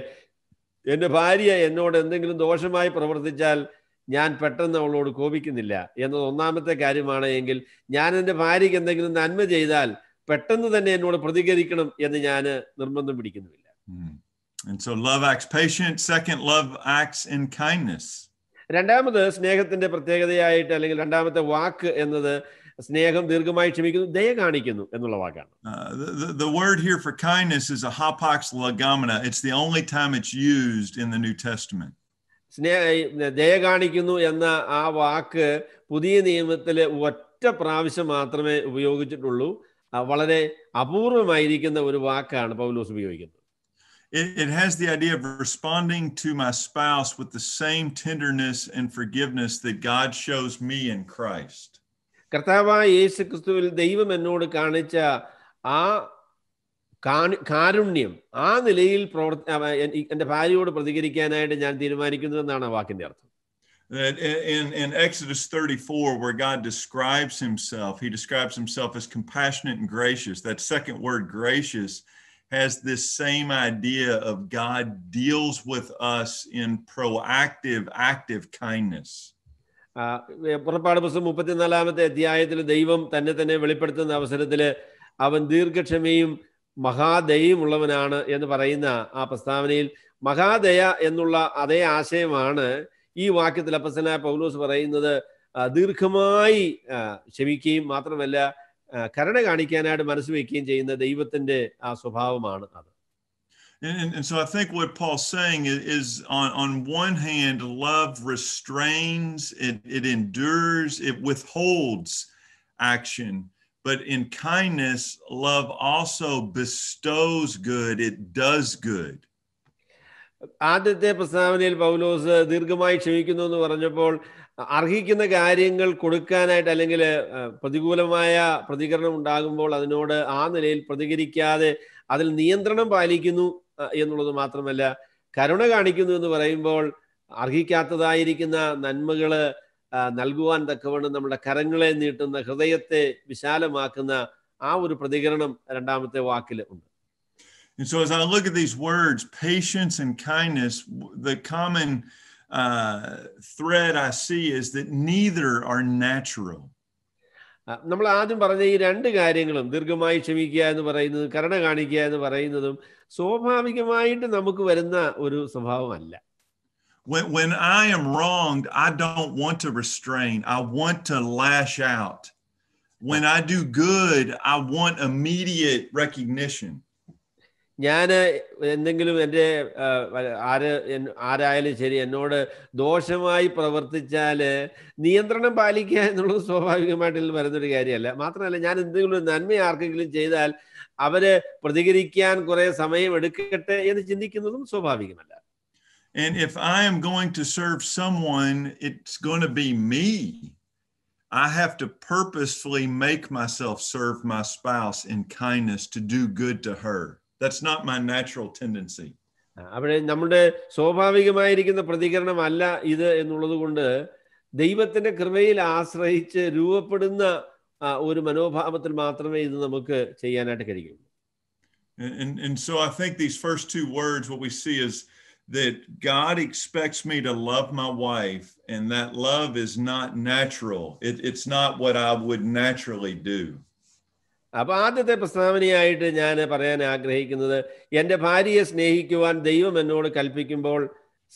B: എൻ്റെ ഭാര്യ എന്നോട് എന്തെങ്കിലും ദോഷമായി പ്രവർത്തിച്ചാൽ ഞാൻ പെട്ടെന്ന് അവളോട് കോപിക്കുന്നില്ല എന്നത് ഒന്നാമത്തെ കാര്യമാണ്. എങ്കിൽ ഞാൻ എൻ്റെ ഭാര്യയ്ക്ക് എന്തെങ്കിലും നന്മ ചെയ്താൽ പെട്ടെന്ന് തന്നെ എന്നോട് പ്രതികരിക്കണം എന്ന് ഞാൻ നിർബന്ധം പിടിക്കുന്നില്ല.
A: And so love acts patient. Second, love acts in kindness.
B: രണ്ടാമത് സ്നേഹത്തിന്റെ പ്രത്യേകതയായിട്ട് അല്ലെങ്കിൽ രണ്ടാമത്തെ വാക്ക് എന്നത് സ്നേഹം ദീർഘമായി ക്ഷമിക്കുന്നു, ദയ കാണിക്കുന്നു എന്നുള്ള വാക്കാണ്.
A: The word here for kindness is a hapax legomena. It's the only time it's used in the New Testament.
B: ദയ കാണിക്കുന്നു എന്ന ആ വാക്ക് പുതിയ നിയമത്തിൽ ഒറ്റ പ്രാവശ്യം മാത്രമേ ഉപയോഗിച്ചിട്ടുള്ളൂ. വളരെ അപൂർവമായിരിക്കുന്ന ഒരു വാക്കാണ് പൗലോസ് ഉപയോഗിക്കുന്നത്.
A: It has the idea of responding to my spouse with the same tenderness and forgiveness that God shows me in Christ.
B: കർത്താവായ യേശു ക്രിസ്തുവിൽ ദൈവം എന്നോട് കാണിച്ച ആ കാരുണ്യം ആ നിലയിൽ എൻ്റെ ഭാര്യയോട് പ്രതികരിക്കാനായിട്ട് ഞാൻ തീരുമാനിക്കുന്നു എന്നാണ് ആ വാക്കിന്റെ അർത്ഥം.
A: In Exodus 34, where God describes himself, he describes himself as compassionate and gracious. That second word, gracious, has this same idea of God deals with us in proactive, active kindness.
B: പുറപ്പാട് പുസ്തകം 34-ാമത്തെ അധ്യായത്തിൽ ദൈവം തന്നെ വെളിപ്പെടുത്തുന്ന അവസരത്തിൽ അവൻ ദീർഘക്ഷമയും മഹാദയയും ഉള്ളവനാണ് എന്ന് പറയുന്ന ആ പ്രസ്താവനയിൽ മഹാദയ എന്നുള്ള അതേ ആശയമാണ് ഈ വാക്യത്തിൽ അപ്പോസ്തലനായ പൗലോസ് പറയുന്നത്. ദീർഘമായി ക്ഷമിക്കുകയും മാത്രമല്ല കരുണ കാണിക്കാനായിട്ട് മനസ്സ് വയ്ക്കുകയും ചെയ്യുന്ന ദൈവത്തിന്റെ ആ സ്വഭാവമാണ് അത്.
A: And so I think what Paul's saying is on one hand, love restrains, it endures, it withholds action. But in kindness, love also bestows good, it does good.
B: ആദ്യത്തെ പ്രസ്താവനയിൽ പൗലോസ് ദീർഘമായി ക്ഷമിക്കുന്നു എന്ന് പറഞ്ഞപ്പോൾ അർഹിക്കുന്ന കാര്യങ്ങൾ കൊടുക്കാനായിട്ട് അല്ലെങ്കിൽ പ്രതികൂലമായ പ്രതികരണം ഉണ്ടാകുമ്പോൾ അതിനോട് ആ നിലയിൽ പ്രതികരിക്കാതെ അതിൽ നിയന്ത്രണം പാലിക്കുന്നു എന്നുള്ളത് മാത്രമല്ല, കരുണ കാണിക്കുന്നു എന്ന് പറയുമ്പോൾ അർഹിക്കാത്തതായിരിക്കുന്ന നന്മകൾ നൽകുവാൻ തക്കവണ്ണം നമ്മുടെ കരങ്ങളെ നീട്ടുന്ന ഹൃദയത്തെ വിശാലമാക്കുന്ന ആ ഒരു പ്രതികരണം രണ്ടാമത്തെ വാക്കിൽ ഉണ്ട്.
A: And so as I look at these words, patience and kindness, the common thread I see is that neither are natural.
B: നമ്മൾ ആദ്യം പറഞ്ഞ ഈ രണ്ട് കാര്യങ്ങളും ദീർഘമായി ക്ഷമിക്കുക എന്ന് പറയുന്നതും കരുണ കാണിക്കുക എന്ന് പറയുന്നതും സ്വാഭാവികമായിട്ട് നമുക്ക് വരുന്ന ഒരു സ്വഭാവമല്ല.
A: When I am wronged, I don't want to restrain. I want to lash out. When I do good, I want immediate recognition.
B: ഞാൻ എന്തെങ്കിലും എൻ്റെ ആരായാലും ശരി എന്നോട് ദോഷമായി പ്രവർത്തിച്ചാൽ നിയന്ത്രണം പാലിക്കുക എന്നുള്ളത് സ്വാഭാവികമായിട്ട് വരുന്നൊരു കാര്യമല്ല. മാത്രമല്ല, ഞാൻ എന്തെങ്കിലും നന്മ ആർക്കെങ്കിലും ചെയ്താൽ അവര് പ്രതികരിക്കാൻ കുറെ സമയം എടുക്കട്ടെ എന്ന് ചിന്തിക്കുന്നതും സ്വാഭാവികമല്ല.
A: And if I am going to serve someone, it's going to be me. I have to purposefully make myself serve my spouse in kindness to do good to her. That's not my natural tendency.
B: അവിടെ നമ്മുടെ സ്വാഭാവികമായിരിക്കുന്ന പ്രതികരണമല്ല ഇത് എന്നുള്ളത് കൊണ്ട് ദൈവത്തിന്റെ കൃപയിൽ ആശ്രയിച്ച് രൂപപ്പെടുന്ന ഒരു മനോഭാവത്തിൽ മാത്രമേ ഇത് നമുക്ക് ചെയ്യാനായിട്ട് കഴിയുള്ളൂ.
A: And so I think these first two words, what we see is that God expects me to love my wife, and that love is not natural. It's not what I would naturally do.
B: അപ്പൊ ആദ്യത്തെ പ്രസ്താവനയായിട്ട് ഞാൻ പറയാൻ ആഗ്രഹിക്കുന്നത്, എൻ്റെ ഭാര്യയെ സ്നേഹിക്കുവാൻ ദൈവം എന്നോട് കൽപ്പിക്കുമ്പോൾ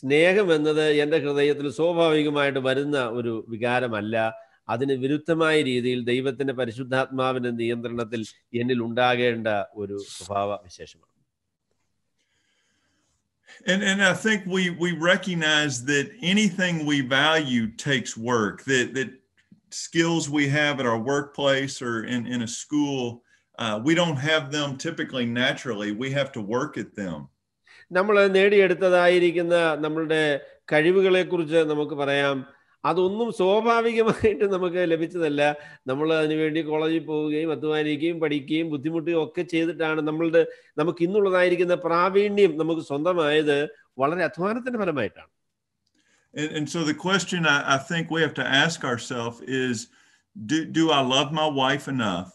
B: സ്നേഹം എന്നത് എൻ്റെ ഹൃദയത്തിൽ സ്വാഭാവികമായിട്ട് വരുന്ന ഒരു വികാരമല്ല. അതിന് വിരുദ്ധമായ രീതിയിൽ ദൈവത്തിന്റെ പരിശുദ്ധാത്മാവിന്റെ നിയന്ത്രണത്തിൽ എന്നിൽ ഉണ്ടാകേണ്ട ഒരു സ്വഭാവ വിശേഷമാണ്.
A: And I think we recognize that anything we value takes work, that skills we have at our workplace or in a school, we don't have them typically naturally. We have to work at them.
B: നമ്മൾ നേടിയെടുത്തതായിരിക്കുന്ന നമ്മളുടെ കഴിവുകളെ കുറിച്ച് നമുക്ക് പറയാം. അതൊന്നും സ്വാഭാവികമായിട്ട് നമുക്ക് ലഭിച്ചതല്ല. നമ്മൾ അതിനുവേണ്ടി കോളേജിൽ പോവുകയും അധ്വാനിക്കുകയും പഠിക്കുകയും ബുദ്ധിമുട്ടുകയും ഒക്കെ ചെയ്തിട്ടാണ് നമുക്ക് ഇന്നുള്ളതായിരിക്കുന്ന പ്രാവീണ്യം നമുക്ക് സ്വന്തമായത് വളരെ അധ്വാനത്തിന്റെ ഫലമായിട്ടാണ്.
A: And so the question I think we have to ask ourselves is, do I love my wife enough?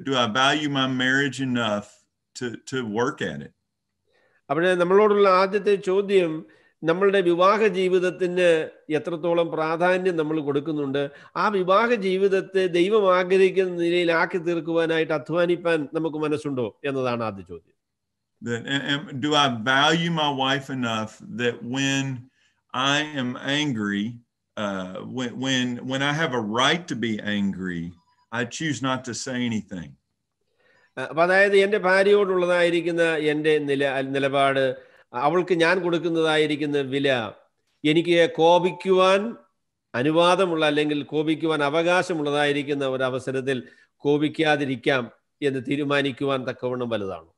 A: Do I value my marriage enough to work at it?
B: അവിടെ നമ്മളോടുള്ള ആദ്യത്തെ ചോദ്യം, നമ്മളുടെ വിവാഹ ജീവിതത്തിന് എത്രത്തോളം പ്രാധാന്യം നമ്മൾ കൊടുക്കുന്നുണ്ട്, ആ വിവാഹ ജീവിതത്തെ ദൈവം ആഗ്രഹിക്കുന്ന നിലയിലാക്കി തീർക്കുവാനായിട്ട് അധ്വാനിപ്പാൻ നമുക്ക് മനസ്സുണ്ടോ എന്നതാണ് ആദ്യ ചോദ്യം.
A: Do I value my wife enough that when I am angry, when I have a right to be angry, I choose not to say anything?
B: അപ്പൊ അതായത് എൻ്റെ ഭാര്യയോടുള്ളതായിരിക്കുന്ന എൻ്റെ നിലപാട്, അവൾക്ക് ഞാൻ കൊടുക്കുന്നതായിരിക്കുന്ന വില, എനിക്ക് കോപിക്കുവാൻ അനുവാദമുള്ള അല്ലെങ്കിൽ കോപിക്കുവാൻ അവകാശമുള്ളതായിരിക്കുന്ന ഒരു അവസരത്തിൽ കോപിക്കാതിരിക്കാം എന്ന് തീരുമാനിക്കുവാൻ തക്കവണ്ണം വലുതാണ്.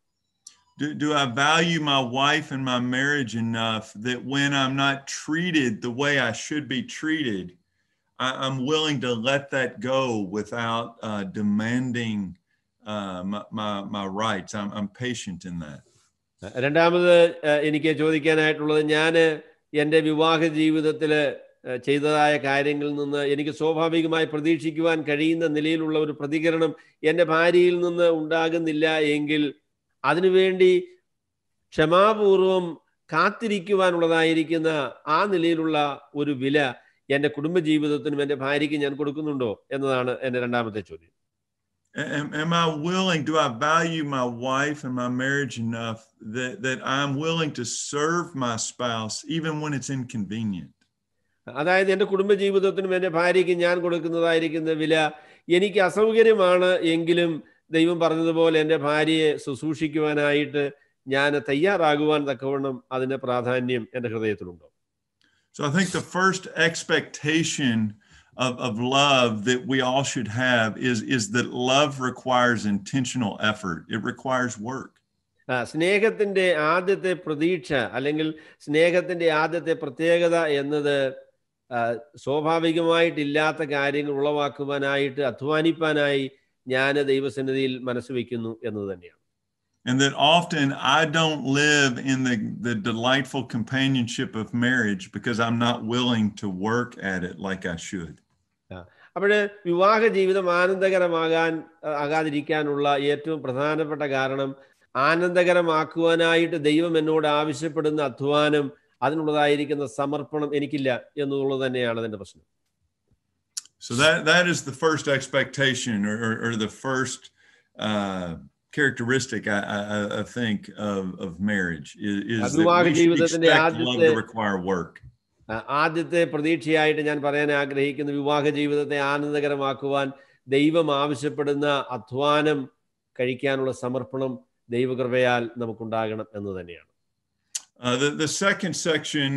A: Do I value my wife and my marriage enough that when I'm not treated the way I should be treated, I'm willing to let that go without demanding my rights? I'm patient in that.
B: രണ്ടാമത് എനിക്ക് ചോദിക്കാനായിട്ടുള്ളത്, ഞാൻ എൻ്റെ വിവാഹ ജീവിതത്തിൽ ചെയ്തതായ കാര്യങ്ങളിൽ നിന്ന് എനിക്ക് സ്വാഭാവികമായി പ്രതീക്ഷിക്കുവാൻ കഴിയുന്ന നിലയിലുള്ള ഒരു പ്രതികരണം എൻ്റെ ഭാര്യയിൽ നിന്ന് ഉണ്ടാകുന്നില്ല എങ്കിൽ അതിനുവേണ്ടി ക്ഷമാപൂർവം കാത്തിരിക്കുവാനുള്ളതായിരിക്കുന്ന ആ നിലയിലുള്ള ഒരു വില എൻ്റെ കുടുംബജീവിതത്തിനും എൻ്റെ ഭാര്യയ്ക്ക് ഞാൻ കൊടുക്കുന്നുണ്ടോ എന്നതാണ് എൻ്റെ രണ്ടാമത്തെ ചോദ്യം.
A: Am I willing, do I value my wife and my marriage enough that I'm willing to serve my spouse even when it's inconvenient?
B: അതായത് എൻ്റെ കുടുംബജീവിതത്തിനും എൻ്റെ ഭാര്യയ്ക്ക് ഞാൻ കൊടുക്കുന്നതായിരിക്കുന്ന വില എനിക്ക് അസൗകര്യമാണ് എങ്കിലും ദൈവം പറഞ്ഞതുപോലെ എൻ്റെ ഭാര്യയെ ശുശ്രൂഷിക്കുവാനായിട്ട് ഞാൻ തയ്യാറാകുവാൻ തക്കവണ്ണം അതിന് പ്രാധാന്യം എൻ്റെ ഹൃദയത്തിലുണ്ടോ?
A: So I think the first expectation of love that we all should have is that love requires intentional effort. It requires work.
B: സ്നേഹത്തിന്റെ ആദ്യത്തെ പ്രതീക്ഷ അല്ലെങ്കിൽ സ്നേഹത്തിന്റെ ആദ്യത്തെ പ്രത്യേകത എന്നത് സ്വാഭാവികമായിട്ടില്ലാത്ത കാര്യങ്ങൾ ഉളവാക്കുവാനായിട്ട് അധ്വാനിപ്പാനായി ഞാൻ ദൈവസന്നിധിയിൽ മനസ്സ് വയ്ക്കുന്നു എന്നത് തന്നെയാണ്.
A: And that often I don't live in the delightful companionship of marriage because I'm not willing to work at it like I should.
B: അപ്പോൾ വിവാഹ ജീവിതം ആകാതിരിക്കാനുള്ള ഏറ്റവും പ്രധാനപ്പെട്ട കാരണം ആനന്ദകരമാക്കുവാനായിട്ട് ദൈവം എന്നോട് ആവശ്യപ്പെടുന്ന അധ്വാനം, അതിനുള്ളതായിരിക്കുന്ന സമർപ്പണം എനിക്കില്ല എന്നുള്ളത് തന്നെയാണ് അതിന്റെ പ്രശ്നം.
A: So that is the first expectation or the first characteristic I think of marriage is that we should expect love to require work.
B: ആദ്യത്തെ പ്രതീക്ഷയായിട്ട് ഞാൻ പറയാൻ ആഗ്രഹിക്കുന്ന വിവാഹ ജീവിതത്തെ ആനന്ദകരമാക്കുവാൻ ദൈവം ആവശ്യപ്പെടുന്ന അധ്വാനം, കഴിക്കാനുള്ള സമർപ്പണം ദൈവകൃപയാൽ നമുക്കുണ്ടാകണം എന്ന് തന്നെയാണ്.
A: The second section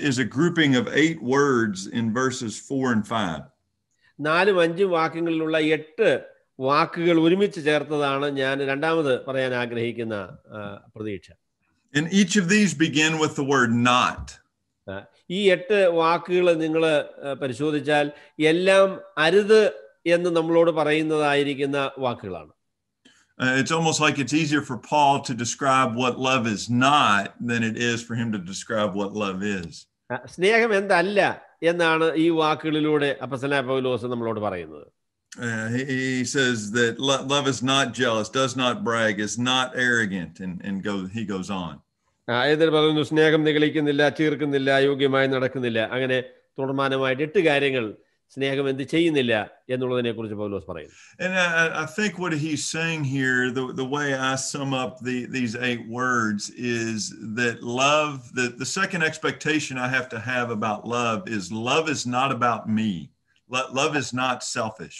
A: is a grouping of 8 words in verses 4 and 5.
B: 4-5 വാക്യങ്ങളിലുള്ള 8 വാക്കുകൾ ഒരുമിച്ച് ചേർത്തതാണ് ഞാൻ രണ്ടാമത് പറയാൻ ആഗ്രഹിക്കുന്ന പ്രതീക്ഷ.
A: And each of these begin with the word not.
B: ഈ 8 വാക്കുകൾ നിങ്ങൾ പരിശോധിച്ചാൽ എല്ലാം അരുത് എന്ന് നമ്മളോട് പറയുന്നതായിരിക്കുന്ന വാക്കുകളാണ്.
A: It's almost like it's easier for Paul to describe what love is not than it is for him to describe what love is.
B: സ്നേഹം എന്തല്ല എന്നാണ് ഈ വാക്കുകളിലൂടെ അപ്പോസ്തലനായ പൗലോസ് നമ്മളോട് പറയുന്നത്.
A: He says that love is not jealous, does not brag, is not arrogant, and he goes on.
B: ഇതിൽ പറയുന്നു സ്നേഹം നിഗളിക്കുന്നില്ല, ചീർക്കുന്നില്ല, യോഗ്യമായി നടക്കുന്നില്ല. അങ്ങനെ തുടർമാനമായിട്ട് 8 കാര്യങ്ങൾ സ്നേഹം എന്ത് ചെയ്യുന്നില്ല എന്നുള്ളതിനെ കുറിച്ച് പൗലോസ് പറയുന്നു.
A: And I think what he's saying here, the way I sum up these 8 words is that love, the second expectation I have to have about love is not about me. Love is not selfish.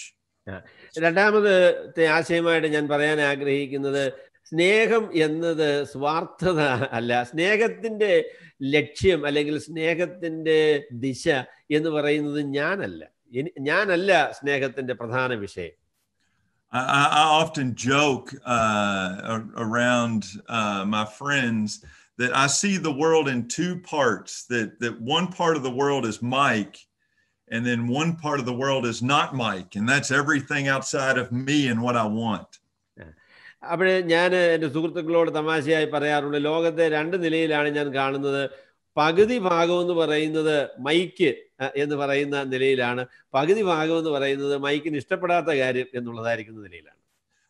B: രണ്ടാമത്തെ ആശയമായിട്ട് ഞാൻ പറയാൻ ആഗ്രഹിക്കുന്നത് സ്നേഹം എന്നത് സ്വാർത്ഥത അല്ല. സ്നേഹത്തിന്റെ ലക്ഷ്യം അല്ലെങ്കിൽ സ്നേഹത്തിന്റെ ദിശ എന്ന് പറയുന്നത് ഞാനല്ല സ്നേഹത്തിന്റെ പ്രധാന വിഷയം.
A: I often joke around my friends that I see the world in 2 parts, that one part of the world is Mike, and then one part of the world is not Mike, and that's everything outside of me and what I want.
B: അവിടെ ഞാൻ എൻ്റെ സുഹൃത്തുക്കളോട് തമാശയായി പറയാറുണ്ട്, ലോകത്തെ 2 നിലയിലാണ് ഞാൻ കാണുന്നത്. പകുതി ഭാഗം എന്ന് പറയുന്നത് മൈക്ക് എന്ന് പറയുന്ന നിലയിലാണ്, പകുതി ഭാഗം എന്ന് പറയുന്നത് മൈക്കിന് ഇഷ്ടപ്പെടാത്ത കാര്യം എന്നുള്ളതായിരിക്കുന്ന നിലയിലാണ്.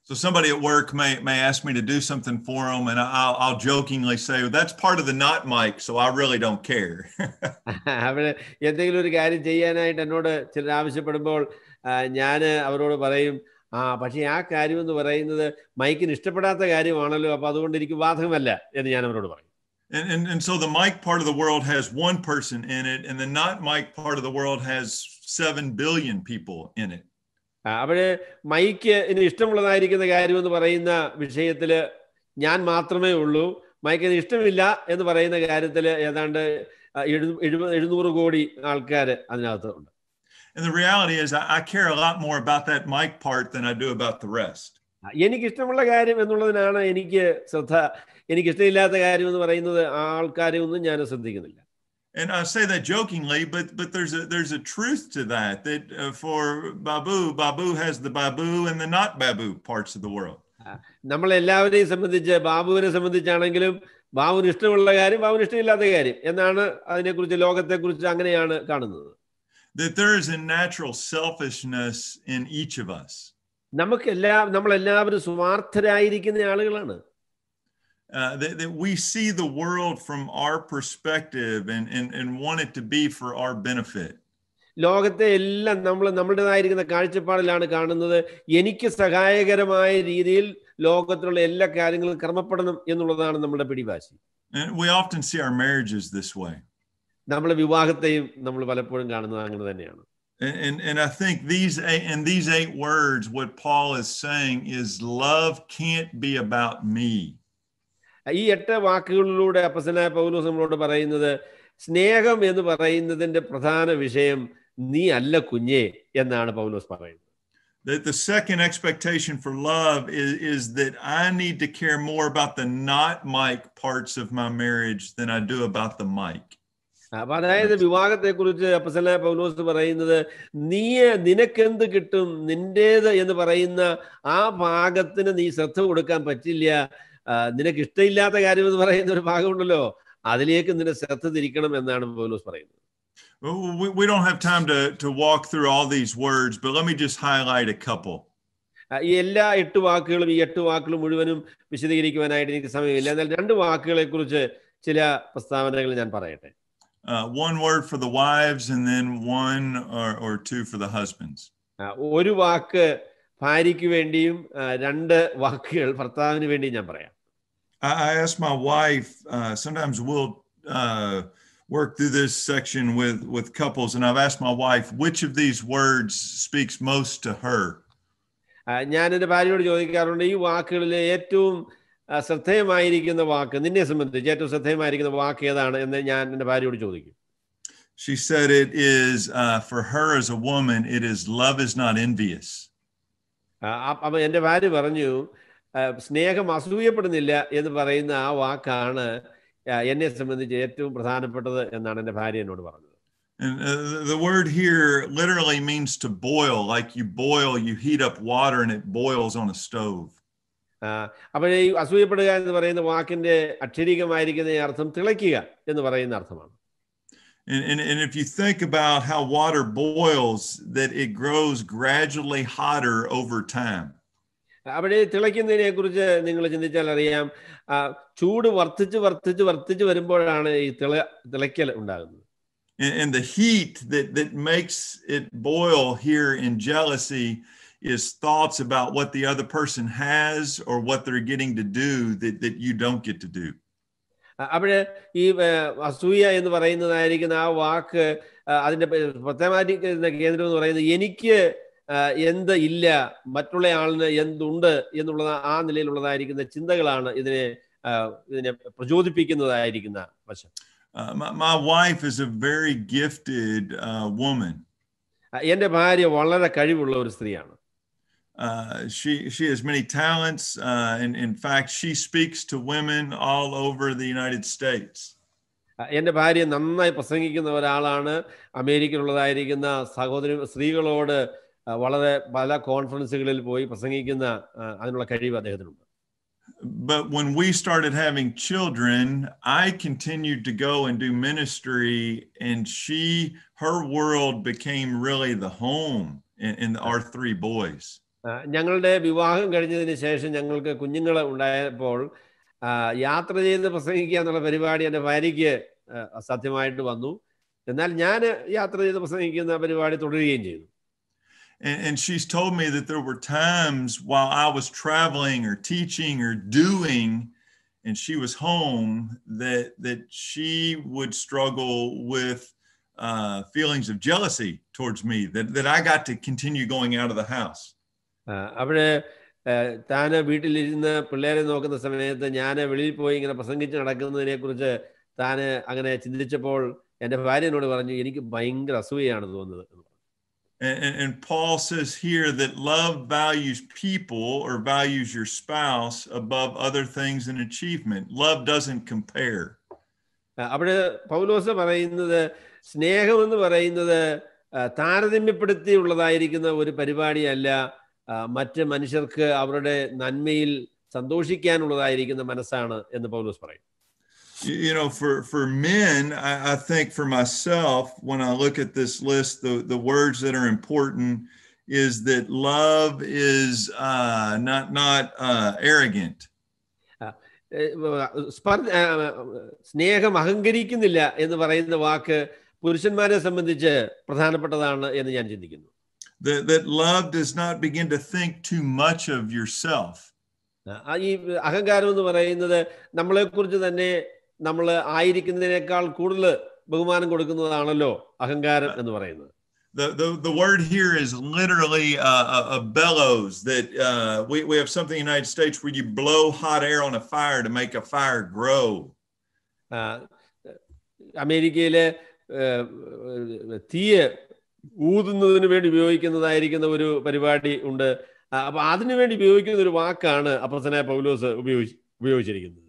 A: So somebody at work may ask me to do something for them, and I'll jokingly say, well, that's part of the not Mike, so I really don't care.
B: അവിടെ എന്തെങ്കിലും ഒരു കാര്യം ചെയ്യാനായിട്ട് എന്നോട് ചിലർ ആവശ്യപ്പെടുമ്പോൾ ഞാൻ അവരോട് പറയും, പക്ഷേ ആ കാര്യം എന്ന് പറയുന്നത് മൈക്കിന് ഇഷ്ടപ്പെടാത്ത കാര്യമാണല്ലോ, അപ്പോൾ അതുകൊണ്ട് എനിക്ക് ബാധകമല്ല എന്ന് ഞാൻ അവരോട് പറയും.
A: And so the Mike part of the world has 1 person in it, and the not Mike part of the world has 7 billion people in it.
B: അവിടെ മൈക്കിന് ഇഷ്ടമുള്ളതായിരിക്കുന്ന കാര്യം എന്ന് പറയുന്ന വിഷയത്തിൽ ഞാൻ മാത്രമേ ഉള്ളൂ, മൈക്കിന് ഇഷ്ടമില്ല എന്ന് പറയുന്ന കാര്യത്തിൽ ഏതാണ്ട് 700 കോടി ആൾക്കാർ അതിനകത്ത് ഉണ്ട്.
A: And the reality is I care a lot more about that Mike part than I do about the rest.
B: എനിക്ക് ഇഷ്ടമുള്ള കാര്യം എന്നുള്ളതിനാണ് എനിക്ക് ശ്രദ്ധ. എനിക്ക് ഇഷ്ടമില്ലാത്ത കാര്യം എന്ന് പറയുന്നത് ആൾക്കാരെ ഒന്നും ഞാൻ ശ്രദ്ധിക്കുന്നില്ല.
A: And I say that jokingly, but there's a truth to that for Babu has the Babu and the not Babu parts of the world.
B: നമ്മൾ എല്ലാവരെയും സംബന്ധിച്ച്, ബാബുവിനെ സംബന്ധിച്ചാണെങ്കിലും ബാബുവിന് ഇഷ്ടമുള്ള കാര്യം, ബാബുവിന് ഇഷ്ടമില്ലാത്ത കാര്യം എന്നാണ് അതിനെക്കുറിച്ച്, ലോകത്തെക്കുറിച്ച് അങ്ങനെയാണ് കാണുന്നത്.
A: That there is a natural selfishness in each of us.
B: നമ്മളെല്ലാവരും സ്വാർത്ഥരായിരിക്കുന്ന ആളുകളാണ്.
A: That we see the world from our perspective and want it to be for our benefit.
B: ലോകത്തെ എല്ലാം നമ്മുടേതായിരിക്കുന്ന കാഴ്ചപ്പാടിലാണ് കാണുന്നത്. എനിക്ക് സഹായകരമായ രീതിയിൽ ലോകത്തിലുള്ള എല്ലാ കാര്യങ്ങളും ക്രമപ്പെടണം എന്നുള്ളതാണ് നമ്മുടെ പിടിവാശി.
A: And we often see our marriages this way.
B: നമ്മുടെ വിവാഹത്തെയും നമ്മൾ പലപ്പോഴും കാണുന്നത് അങ്ങനെ തന്നെയാണ്.
A: And I think these 8 words, what Paul is saying is love can't be about me.
B: ഈ 8 വാക്കുകളിലൂടെ അപ്പോസ്തലനായ പൗലോസ് നമ്മളോട് പറയുന്നത് സ്നേഹം എന്ന് പറയുന്നതിന്റെ പ്രധാന വിഷയം നീ അല്ല കുഞ്ഞേ എന്നാണ് പൗലോസ് പറയുന്നത്.
A: That the second expectation for love is that I need to care more about the not Mike parts of my marriage than I do about the Mike.
B: അപ്പൊ അതായത് വിവാഹത്തെക്കുറിച്ച് അപ്പോസ്തലനായ പൗലോസ് പറയുന്നത് നിനക്കെന്ത് കിട്ടും, നിന്റേത് എന്ന് പറയുന്ന ആ ഭാഗത്തിന് നീ ശ്രദ്ധ കൊടുക്കാൻ പറ്റില്ല. നിനക്ക് ഇഷ്ടമില്ലാത്ത കാര്യം എന്ന് പറയുന്ന ഒരു ഭാഗമുണ്ടല്ലോ, അതിലേക്ക് നിന്റെ ശ്രദ്ധ തിരിക്കണം എന്നാണ് പൗലോസ് പറയുന്നത്.
A: We don't have time to walk through all these words, but let me just highlight a couple.
B: ഈ എല്ലാ 8 വാക്കുകളും, ഈ 8 വാക്കുകൾ മുഴുവനും വിശദീകരിക്കുവാനായിട്ട് എനിക്ക് സമയമില്ല. എന്നാൽ 2 വാക്കുകളെ കുറിച്ച് ചില പ്രസ്താവനകൾ ഞാൻ പറയട്ടെ.
A: One word for the wives and then 1 or 2 for the husbands.
B: ഒരു വാക്ക് ഭാര്യയ്ക്ക് വേണ്ടിയും 2 വാക്കുകൾ ഭർത്താവിന് വേണ്ടിയും ഞാൻ പറയാം.
A: I asked my wife, sometimes we'll work through this section with couples, and I've asked my wife which of these words speaks most to her.
B: ഞാൻ എൻ്റെ ഭാര്യയോട് ചോദിക്കാറുണ്ട്, ഈ വാക്കുകളിൽ ഏറ്റവും ശ്രദ്ധേയമായിരിക്കുന്ന വാക്ക്, നിന്നെ സംബന്ധിച്ച് ഏറ്റവും ശ്രദ്ധേയമായിരിക്കുന്ന വാക്ക് ഏതാണ് എന്ന് ഞാൻ എൻ്റെ ഭാര്യയോട് ചോദിക്കും.
A: She said it is, for her as a woman, it is love is not envious.
B: അപ്പൊ എൻ്റെ ഭാര്യ പറഞ്ഞു, സ്നേഹം അസൂയപ്പെടുന്നില്ല എന്ന് പറയുന്ന ആ വാക്കാണ് എന്നെ സംബന്ധിച്ച് ഏറ്റവും പ്രധാനപ്പെട്ടത് എന്നാണ് എൻ്റെ ഭാര്യ എന്നോട് പറഞ്ഞത്.
A: And the word here literally means to boil, like you boil, you heat up water and it boils on a stove.
B: അപ്പോൾ ഈ അസൂയപ്പെടുക എന്ന് പറയുന്ന വാക്കിന്റെ അക്ഷരീകമായിരിക്കുന്ന ഈ അർത്ഥം തിളയ്ക്കുക എന്ന് പറയുന്ന അർത്ഥമാണ്.
A: And if you think about how water boils, that it grows gradually hotter over time.
B: അവിടെ തിളയ്ക്കുന്നതിനെ കുറിച്ച് നിങ്ങൾ ചിന്തിച്ചാൽ അറിയാം, ചൂട് വർദ്ധിച്ച് വരുമ്പോഴാണ് ഈ തിളയ്ക്കൽ ഉണ്ടാകുന്നത്.
A: And the heat that makes it boil here in jealousy is thoughts about what the other person has or what they're getting to do that you don't get to do.
B: അവിടെ ഈ അസൂയ എന്ന് പറയുന്നതായിരിക്കുന്ന ആ വാക്ക് അതിന്റെ പ്രത്യേകമായിരിക്കുന്ന കേന്ദ്രം എന്ന് പറയുന്നത് എനിക്ക് എന്ത് ഇല്ല, മറ്റുള്ള ആളിന് എന്തുണ്ട് എന്നുള്ളത് ആ നിലയിലുള്ളതായിരിക്കുന്ന ചിന്തകളാണ് ഇതിനെ പ്രചോദിപ്പിക്കുന്നതായിരിക്കുന്ന വശം.
A: My wife is a very gifted woman.
B: എൻ്റെ ഭാര്യ വളരെ കഴിവുള്ള ഒരു സ്ത്രീയാണ്.
A: She has many talents, and in fact, she speaks to women all over the United States.
B: എൻ്റെ ഭാര്യ നന്നായി പ്രസംഗിക്കുന്ന ഒരാളാണ്. അമേരിക്കയിലുള്ളതായിരിക്കുന്ന സ്ത്രീകളോട് വളരെ പല കോൺഫറൻസുകളിൽ പോയി പ്രസംഗിക്കുന്ന അതിനുള്ള കഴിവ് അദ്ദേഹത്തിനുണ്ട്.
A: But when we started having children, I continued to go and do ministry, and her world became really the home in our three boys.
B: ഞങ്ങളുടെ വിവാഹം കഴിഞ്ഞതിന് ശേഷം ഞങ്ങൾക്ക് കുഞ്ഞുങ്ങൾ ഉണ്ടായപ്പോൾ യാത്ര ചെയ്ത് പ്രസംഗിക്കുക എന്നുള്ള പരിപാടി എൻ്റെ ഭാര്യയ്ക്ക് അസാധ്യമായിട്ട് വന്നു. എന്നാൽ ഞാൻ യാത്ര ചെയ്ത് പ്രസംഗിക്കുന്ന പരിപാടി തുടരുകയും ചെയ്തു.
A: And she's told me that there were times while I was traveling or teaching or doing, and she was home, that she would struggle with feelings of jealousy towards me, that I got to continue going out of the house.
B: അവിടെ താൻ വീട്ടിലിരുന്ന് പിള്ളേരെ നോക്കുന്ന സമയത്ത് ഞാൻ വെളിയിൽ പോയി ഇങ്ങനെ പ്രസംഗിച്ച് നടക്കുന്നതിനെ കുറിച്ച് താൻ അങ്ങനെ ചിന്തിച്ചപ്പോൾ എൻ്റെ ഭാര്യ എന്നോട് പറഞ്ഞു, എനിക്ക് ഭയങ്കര അസൂയയാണ് തോന്നുന്നത്.
A: And Paul says here that love values people or values your spouse above other things in achievement. Love doesn't compare.
B: അവിടെ പൗലോസ് പറയുന്നത് സ്നേഹം എന്ന് പറയുന്നത് താരതമ്യപ്പെടുത്തിയുള്ളതായിരിക്കുന്ന ഒരു പരിപാടിയല്ല, മറ്റ് മനുഷ്യർക്ക് അവരുടെ നന്മയിൽ സന്തോഷിക്കാനുള്ളതായിരിക്കുന്ന മനസ്സാണ് എന്ന് പൗലോസ് പറയും.
A: You know, for men, I think for myself, when I look at this list, the words that are important is that love is not arrogant.
B: സ്നേഹം അഹങ്കരിക്കുന്നില്ല എന്ന് പറയുന്ന വാക്ക് പുരുഷന്മാരെ സംബന്ധിച്ച് പ്രധാനപ്പെട്ടതാണ് എന്ന് ഞാൻ ചിന്തിക്കുന്നു.
A: That love does not begin to think too much of yourself.
B: ഈ അഹങ്കാരം എന്ന് പറയുന്നത് നമ്മളെക്കുറിച്ച് തന്നെ നമ്മൾ ആയിരിക്കുന്നതിനേക്കാൾ കൂടുതൽ ബഹുമാനം കൊടുക്കുന്നതാണല്ലോ അഹങ്കാരം എന്ന് പറയുന്നത്.
A: The word here is literally a bellows, that we have something in the United States where you blow hot air on a fire to make a fire grow.
B: അമേരിക്കയിലെ തീയെ ഊതുന്നതിന് വേണ്ടി ഉപയോഗിക്കുന്നതായിരിക്കുന്ന ഒരു പരിപാടി ഉണ്ട്. അപ്പൊ അതിനു വേണ്ടി ഉപയോഗിക്കുന്ന ഒരു വാക്കാണ് അപ്പോസ്തലനായ പൗലോസ് ഉപയോഗിച്ചിരിക്കുന്നത്.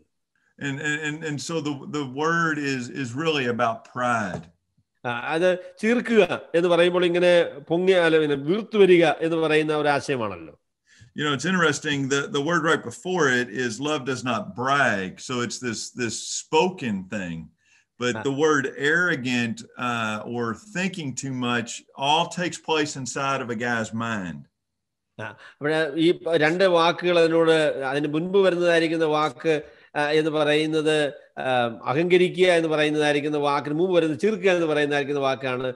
A: And so the word is really about pride.
B: അത് ചീർക്കുക എന്ന് പറയുമ്പോൾ ഇങ്ങനെ പൊങ്ങിയാൽ വീർത്തു വരിക എന്ന് പറയുന്ന ഒരു ആശയമാണല്ലോ.
A: You know, it's interesting, the word right before it is love does not brag. So it's this spoken thing. But the word arrogant or thinking too much all takes place inside of a guy's mind.
B: അവിടെ ഈ രണ്ട് വാക്കുകൾ അതിന് മുൻപ് വരുന്നതായിരിക്കുന്ന വാക്ക് എന്ന് പറയുന്നത് അഹങ്കരിക്കുക എന്ന് പറയുന്നതായിരിക്കുന്ന വാക്കിന് മുമ്പ് വരുന്നത് ചീർക്കുക എന്ന് പറയുന്നതായിരിക്കുന്ന വാക്കാണ്.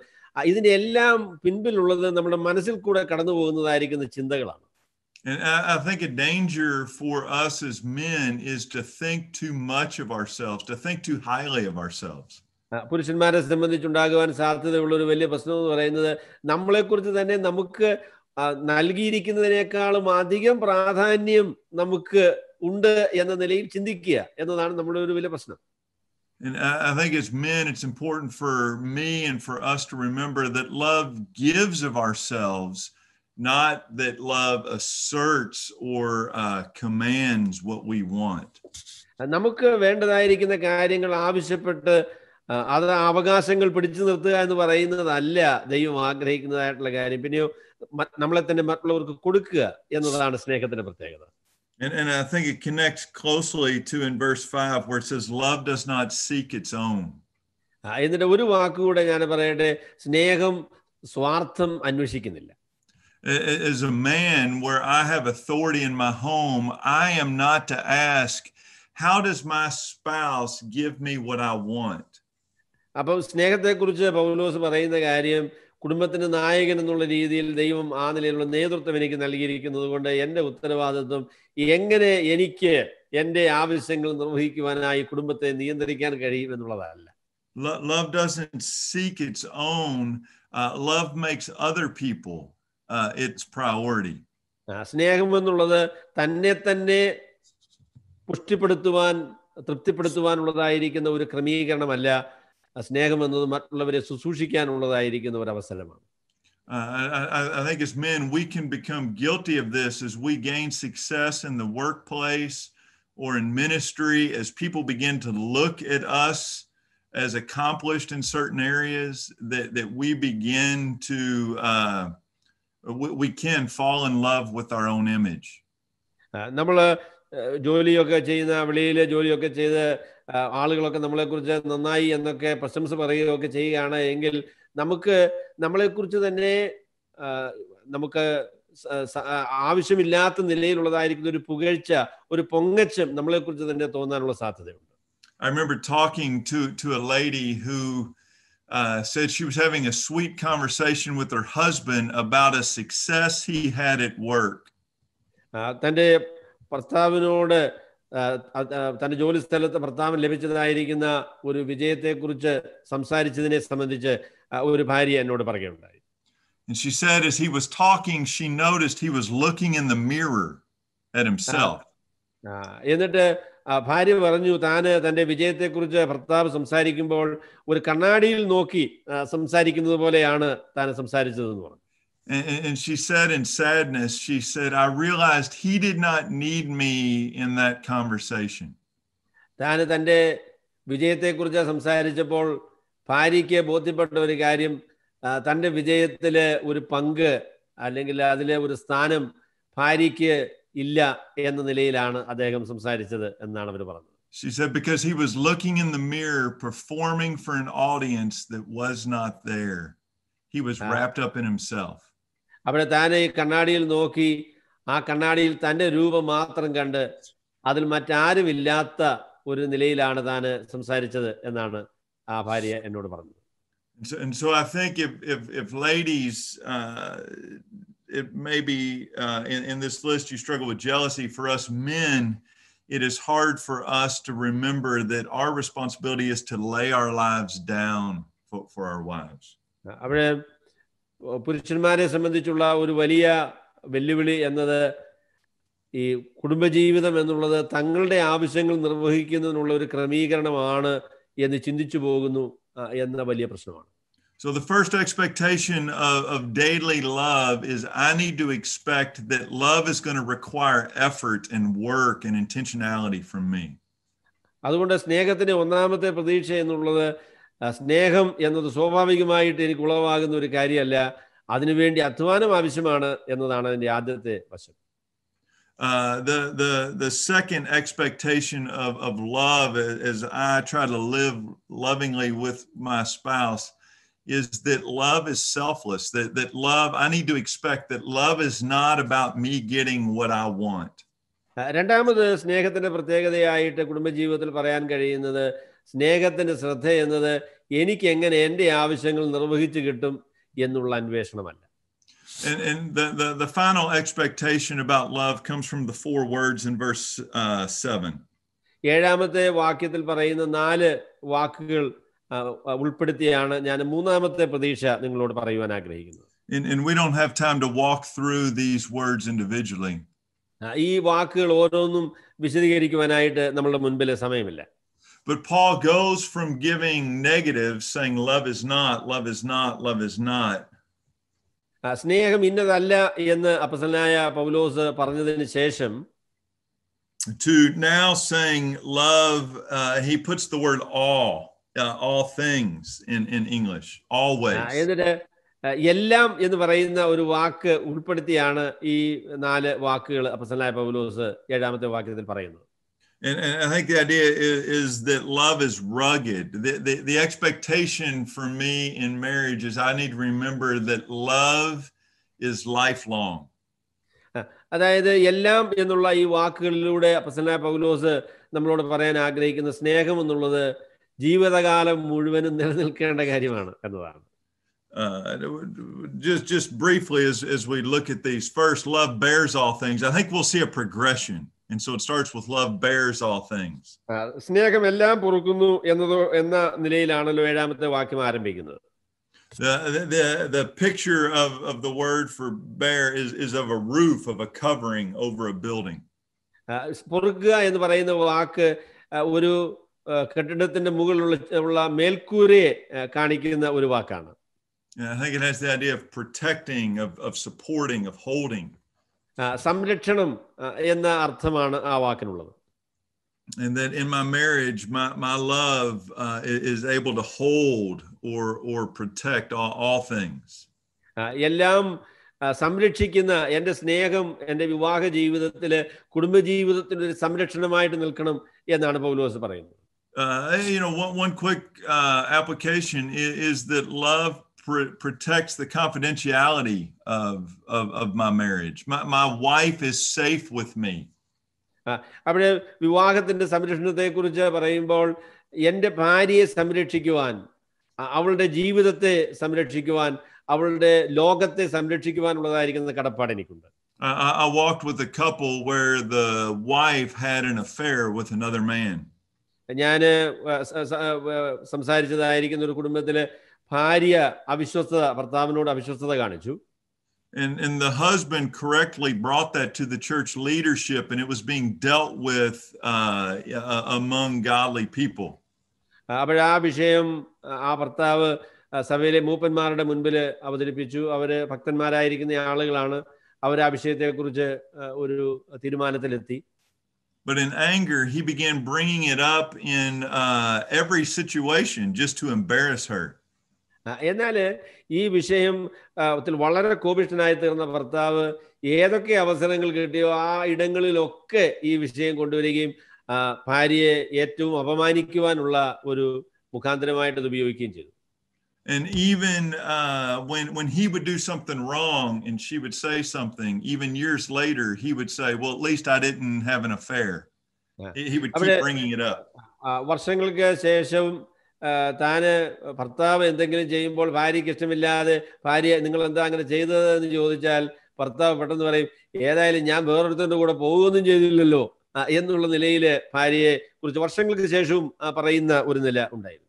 B: ഇതിന്റെ എല്ലാം പിൻപിലുള്ളത് നമ്മുടെ മനസ്സിൽ കൂടെ കടന്നു പോകുന്നതായിരിക്കുന്ന ചിന്തകളാണ്.
A: And I think a danger for us as men is to think too much of ourselves, to think too highly of ourselves.
B: പുരുഷന്മാരെ സംബന്ധിച്ചുണ്ടാകുവാൻ സാധ്യതയുള്ള ഒരു വലിയ പ്രശ്നം എന്ന് പറയുന്നത് നമ്മളെക്കുറിച്ച് തന്നെ നമുക്ക് നൽകിയിരിക്കുന്നതിനേക്കാളും അധികം പ്രാധാന്യം നമുക്ക് ഉണ്ട് എന്ന നിലയിൽ ചിന്തിക്കുക എന്നതാണ് നമ്മുടെ ഒരു വലിയ പ്രശ്നം.
A: And I think as men, it's important for me and for us to remember that love gives of ourselves, not that love asserts or commands what we want.
B: നമുക്ക് വേണ്ടതായിരിക്കുന്ന കാര്യങ്ങൾ ആവശ്യപ്പെട്ട് അത് അവകാശങ്ങൾ പിടിച്ചു നിർത്തുക എന്ന് പറയുന്നതല്ല ദൈവം ആഗ്രഹിക്കുന്നതായിട്ടുള്ള കാര്യം. പിന്നെയോ നമ്മളെ തന്നെ മറ്റുള്ളവർക്ക് കൊടുക്കുക എന്നതാണ് സ്നേഹത്തിന്റെ പ്രത്യേകത.
A: And I think it connects closely to in verse 5 where it says, love does not seek its own.
B: എന്നിട്ട് ഒരു വാക്കുകൂടെ ഞാൻ പറയട്ടെ, സ്നേഹം സ്വാർത്ഥം അന്വേഷിക്കുന്നില്ല.
A: As a man, where I have authority in my home, I am not to ask, how does my spouse give me what I want?
B: അപ്പം സ്നേഹത്തെക്കുറിച്ച് പൗലോസ് പറയുന്ന കാര്യം, കുടുംബത്തിന്റെ നായകൻ എന്നുള്ള രീതിയിൽ ദൈവം ആ നിലയിലുള്ള നേതൃത്വം എനിക്ക് നൽകിയിരിക്കുന്നത് കൊണ്ട് എൻ്റെ ഉത്തരവാദിത്വം എങ്ങനെ എനിക്ക് എൻ്റെ ആവശ്യങ്ങൾ നിർവഹിക്കുവാനായി കുടുംബത്തെ നിയന്ത്രിക്കാൻ കഴിയും എന്നുള്ളതല്ല.
A: Love doesn't seek its own. Love makes other people its priority.
B: സ്നേഹം എന്നുള്ളത് തന്നെ തന്നെ പുഷ്ടിപ്പെടുത്തുവാൻ തൃപ്തിപ്പെടുത്തുവാനുള്ളതായിരിക്കുന്ന ഒരു ക്രമീകരണമല്ല. സ്നേഹം എന്നത് മറ്റുള്ളവരെ ശുശ്രൂഷിക്കാനുള്ളതായിരിക്കുന്ന ഒരു അവസരമാണ്.
A: I think as men we can become guilty of this as we gain success in the workplace or in ministry, as people begin to look at us as accomplished in certain areas, that we begin to we can fall in love with our own image.
B: നമ്മൾ ജോലിയൊക്കെ ചെയ്യുന്ന, വെളിയിലെ ജോലിയൊക്കെ ചെയ്ത് ആളുകളൊക്കെ നമ്മളെക്കുറിച്ച് നന്നായി എന്നൊക്കെ പ്രശംസ പറയുകയൊക്കെ ചെയ്യുകയാണ് എങ്കിൽ നമുക്ക് നമ്മളെക്കുറിച്ച് തന്നെ നമുക്ക് ആവശ്യമില്ലാത്ത നിലയിലുള്ളതായിരിക്കുന്ന ഒരു പുകഴ്ച, ഒരു പൊങ്ങച്ചം നമ്മളെക്കുറിച്ച് തന്നെ തോന്നാനുള്ള സാധ്യതയുണ്ട്.
A: I remember talking to a lady who said she was having a sweet conversation with her husband about a success he had at work.
B: തൻ്റെ ഭർത്താവിനോട് തൻ്റെ ജോലി സ്ഥലത്ത് ഭർത്താവിന് ലഭിച്ചതായിരിക്കുന്ന ഒരു വിജയത്തെക്കുറിച്ച് സംസാരിച്ചതിനെ സംബന്ധിച്ച് ഒരു ഭാര്യ എന്നോട് പറയുകയുണ്ടായി.
A: And she said as he was talking, she noticed he was looking in the mirror at himself.
B: എന്നിട്ട് ഭാര്യ പറഞ്ഞു, താന് തൻ്റെ വിജയത്തെക്കുറിച്ച് ഭർത്താവ് സംസാരിക്കുമ്പോൾ ഒരു കണ്ണാടിയിൽ നോക്കി സംസാരിക്കുന്നത് പോലെയാണ് താൻ സംസാരിച്ചതെന്ന് പറഞ്ഞു.
A: And she said in sadness, she said, I realized he did not need me in that conversation.
B: താൻ തൻ്റെ വിജയത്തെക്കുറിച്ച് സംസാരിച്ചപ്പോൾ ഭാര്യയ്ക്ക് ബോധ്യപ്പെട്ട ഒരു കാര്യം, തൻ്റെ വിജയത്തിലെ ഒരു പങ്ക് അല്ലെങ്കിൽ അതിലെ ഒരു സ്ഥാനം ഭാര്യയ്ക്ക് ഇല്ല എന്ന നിലയിലാണ് അദ്ദേഹം സംസാരിച്ചത് എന്നാണ് അവർ പറഞ്ഞത്.
A: She said because he was looking in the mirror performing for an audience that was not there. He was wrapped up in himself.
B: അവിടെ താനെ ഈ കണ്ണാടിയിൽ നോക്കി ആ കണ്ണാടിയിൽ തൻ്റെ രൂപം മാത്രം കണ്ട് അതിൽ മറ്റാരുമില്ലാത്ത ഒരു നിലയിലാണ് താൻ സംസാരിച്ചത് എന്നാണ് ആ ഭാര്യ എന്നോട് പറഞ്ഞത്.
A: And so I think if ladies, it may be in this list you struggle with jealousy. For us men, it is hard for us to remember that our responsibility is to lay our lives down for our wives.
B: അവിടെ പുരുഷന്മാരെ സംബന്ധിച്ചുള്ള ഒരു വലിയ വെല്ലുവിളി എന്നത് ഈ കുടുംബജീവിതം എന്നുള്ളത് തങ്ങളുടെ ആവശ്യങ്ങൾ നിർവഹിക്കുന്നതിനുള്ള ഒരു ക്രമീകരണമാണ് എന്ന് ചിന്തിച്ചു പോകുന്നു എന്ന വലിയ പ്രശ്നമാണ്.
A: So the first expectation of daily love is I need to expect that love is going to require effort and work and intentionality from me.
B: അതുകൊണ്ട് സ്നേഹത്തിന്റെ ഒന്നാമത്തെ പ്രതീക്ഷ എന്നുള്ളത് സ്നേഹം എന്നത് സ്വാഭാവികമായിട്ട് എനിക്ക് ഉളവാകുന്ന ഒരു കാര്യമല്ല, അതിനുവേണ്ടി അധ്വാനം ആവശ്യമാണ് എന്നതാണ് അതിന്റെ ആദ്യത്തെ വശം.
A: The second expectation of love as I try to live lovingly with my spouse is that love is selfless, that love, I need to expect that love is not about me getting what I want.
B: രണ്ടാമത് സ്നേഹത്തിന്റെ പ്രത്യേകതയായിട്ട് കുടുംബജീവിതത്തിൽ പറയാൻ കഴിയുന്നത് സ്നേഹത്തിന്റെ ശ്രദ്ധ എന്നത് എനിക്ക് എങ്ങനെ എൻ്റെ ആവശ്യങ്ങൾ നിർവഹിച്ചു കിട്ടും എന്നുള്ള അന്വേഷണമല്ല.
A: And the final expectation about love comes from the 4 words in verse 7.
B: ഏഴാമത്തെ വാക്യത്തിൽ പറയുന്ന 4 വാക്കുകൾ ഉൾപ്പെടുത്തിയാണ് ഞാൻ മൂന്നാമത്തെ പ്രതീക്ഷ നിങ്ങളോട് പറയുവാൻ ആഗ്രഹിക്കുന്നത്.
A: And we don't have time to walk through these words individually.
B: ഈ വാക്കുകൾ ഓരോന്നും വിശദീകരിക്കുവാനായിട്ട് നമ്മളുടെ മുൻപിൽ സമയമില്ല.
A: But Paul goes from giving negatives, saying love is not, love is not, love is not.
B: സ്നേഹം ഇന്നതല്ല എന്ന് അപ്പോസ്തലനായ പൗലോസ് പറഞ്ഞതിന് ശേഷം
A: to now saying love, he puts the word all things in English, always.
B: എന്നിട്ട് എല്ലാം എന്ന് പറയുന്ന ഒരു വാക്ക് ഉൾപ്പെടുത്തിയാണ് ഈ 4 വാക്കുകൾ അപ്പോസ്തലനായ പൗലോസ് 7-ാമത്തെ വാക്യത്തിൽ പറയുന്നത്.
A: And I think the idea is that love is rugged. The expectation for me in marriage is I need to remember that love is lifelong.
B: അതായത് എല്ലാം എന്നുള്ള ഈ വാക്കുകളിലൂടെ അപ്പോസ്തലനായ പൗലോസ് നമ്മളോട് പറയാൻ ആഗ്രഹിക്കുന്ന സ്നേഹം എന്നുള്ളത് ജീവിതകാലം മുഴുവനും നിലനിൽക്കേണ്ട കാര്യമാണ് എന്നതാണ്.
A: Just briefly as we look at these, first, love bears all things. I think we'll see a progression. And so it starts with love bears all things.
B: സ്നേഹം എല്ലാം പൊറുക്കുന്നു എന്ന നിലയിലാണല്ലോ 7-ാമത്തെ വാക്യം ആരംഭിക്കുന്നത്.
A: The picture of the word for bear is of a roof, of a covering over a building.
B: പൊറുക്കുക എന്ന് പറയുന്ന വാക്ക് ഒരു കെട്ടിടത്തിന്റെ മുകളിലുള്ള മേൽക്കൂരയെ കാണിക്കുന്ന ഒരു വാക്കാണ്.
A: I think it has the idea of protecting, of supporting, of holding.
B: സംരക്ഷണം എന്ന അർത്ഥമാണ് ആ വാക്കിനുള്ളത്.
A: And that in my marriage, my love is able to hold or protect all things.
B: എല്ലാം സംരക്ഷിക്കുന്ന എൻ്റെ സ്നേഹം എൻ്റെ വിവാഹ ജീവിതത്തില് കുടുംബജീവിതത്തിന് ഒരു സംരക്ഷണമായിട്ട് നിൽക്കണം എന്നാണ് പൗലോസ് പറയുന്നത്.
A: One quick application is that love protects the confidentiality of my marriage. My wife is safe with me.
B: അവിടെ വിവാഹത്തിന്റെ സംരക്ഷണത്തെ കുറിച്ച് പറയുമ്പോൾ എൻ്റെ ഭാര്യയെ സംരക്ഷിക്കുവാൻ, അവളുടെ ജീവിതത്തെ സംരക്ഷിക്കുവാൻ, അവളുടെ ലോകത്തെ സംരക്ഷിക്കുവാനുള്ളതായിരിക്കുന്ന കടപ്പാട് എനിക്കുണ്ട്.
A: I walked with a couple where the wife had an affair with another man.
B: ഞാൻ സംസാരിച്ചതായിരിക്കുന്ന ഒരു കുടുംബത്തിലെ ഭാര്യ ഭർത്താവിനോട് അവിശ്വസ്തത കാണിച്ചു.
A: And the husband correctly brought that to the church leadership, and it was being dealt with among godly people.
B: അപ്പോൾ ആ വിഷയം ആ ഭർത്താവ് സഭയിലെ മൂപ്പന്മാരുടെ മുൻപിൽ അവതരിപ്പിച്ചു. അവര് ഭക്തന്മാരായിരിക്കുന്ന ആളുകളാണ്. അവർ ആ വിഷയത്തെക്കുറിച്ച് ഒരു തീരുമാനത്തിലെത്തി.
A: But in anger, he began bringing it up in every situation just to embarrass her.
B: എന്നാൽ ഈ വിഷയം വളരെ കോപിഷ്ഠനായി തീർന്ന ഭർത്താവ് ഏതൊക്കെ അവസരങ്ങൾ കിട്ടിയോ ആ ഇടങ്ങളിലൊക്കെ ഈ വിഷയം കൊണ്ടുവരികയും ഭാര്യയെ ഏറ്റവും അപമാനിക്കുവാനുള്ള ഒരു മുഖാന്തരമായിട്ട് ഇത് ഉപയോഗിക്കുകയും ചെയ്തു.
A: And even when he would do something wrong and she would say something, even years later, he would say, well, at least I didn't have an affair. He would keep bringing it up.
B: വർഷങ്ങൾക്ക് ശേഷം താന് ഭർത്താവ് എന്തെങ്കിലും ചെയ്യുമ്പോൾ ഭാര്യയ്ക്ക് ഇഷ്ടമില്ലാതെ ഭാര്യ നിങ്ങൾ എന്താ അങ്ങനെ ചെയ്തതെന്ന് ചോദിച്ചാൽ ഭർത്താവ് പെട്ടെന്ന് പറയും, ഏതായാലും ഞാൻ വേറൊരുത്തൻ്റെ കൂടെ പോകുകയൊന്നും ചെയ്തില്ലല്ലോ എന്നുള്ള നിലയിൽ ഭാര്യയെ കുറിച്ച് വർഷങ്ങൾക്ക് ശേഷവും പറയുന്ന ഒരു നില ഉണ്ടായിരുന്നു.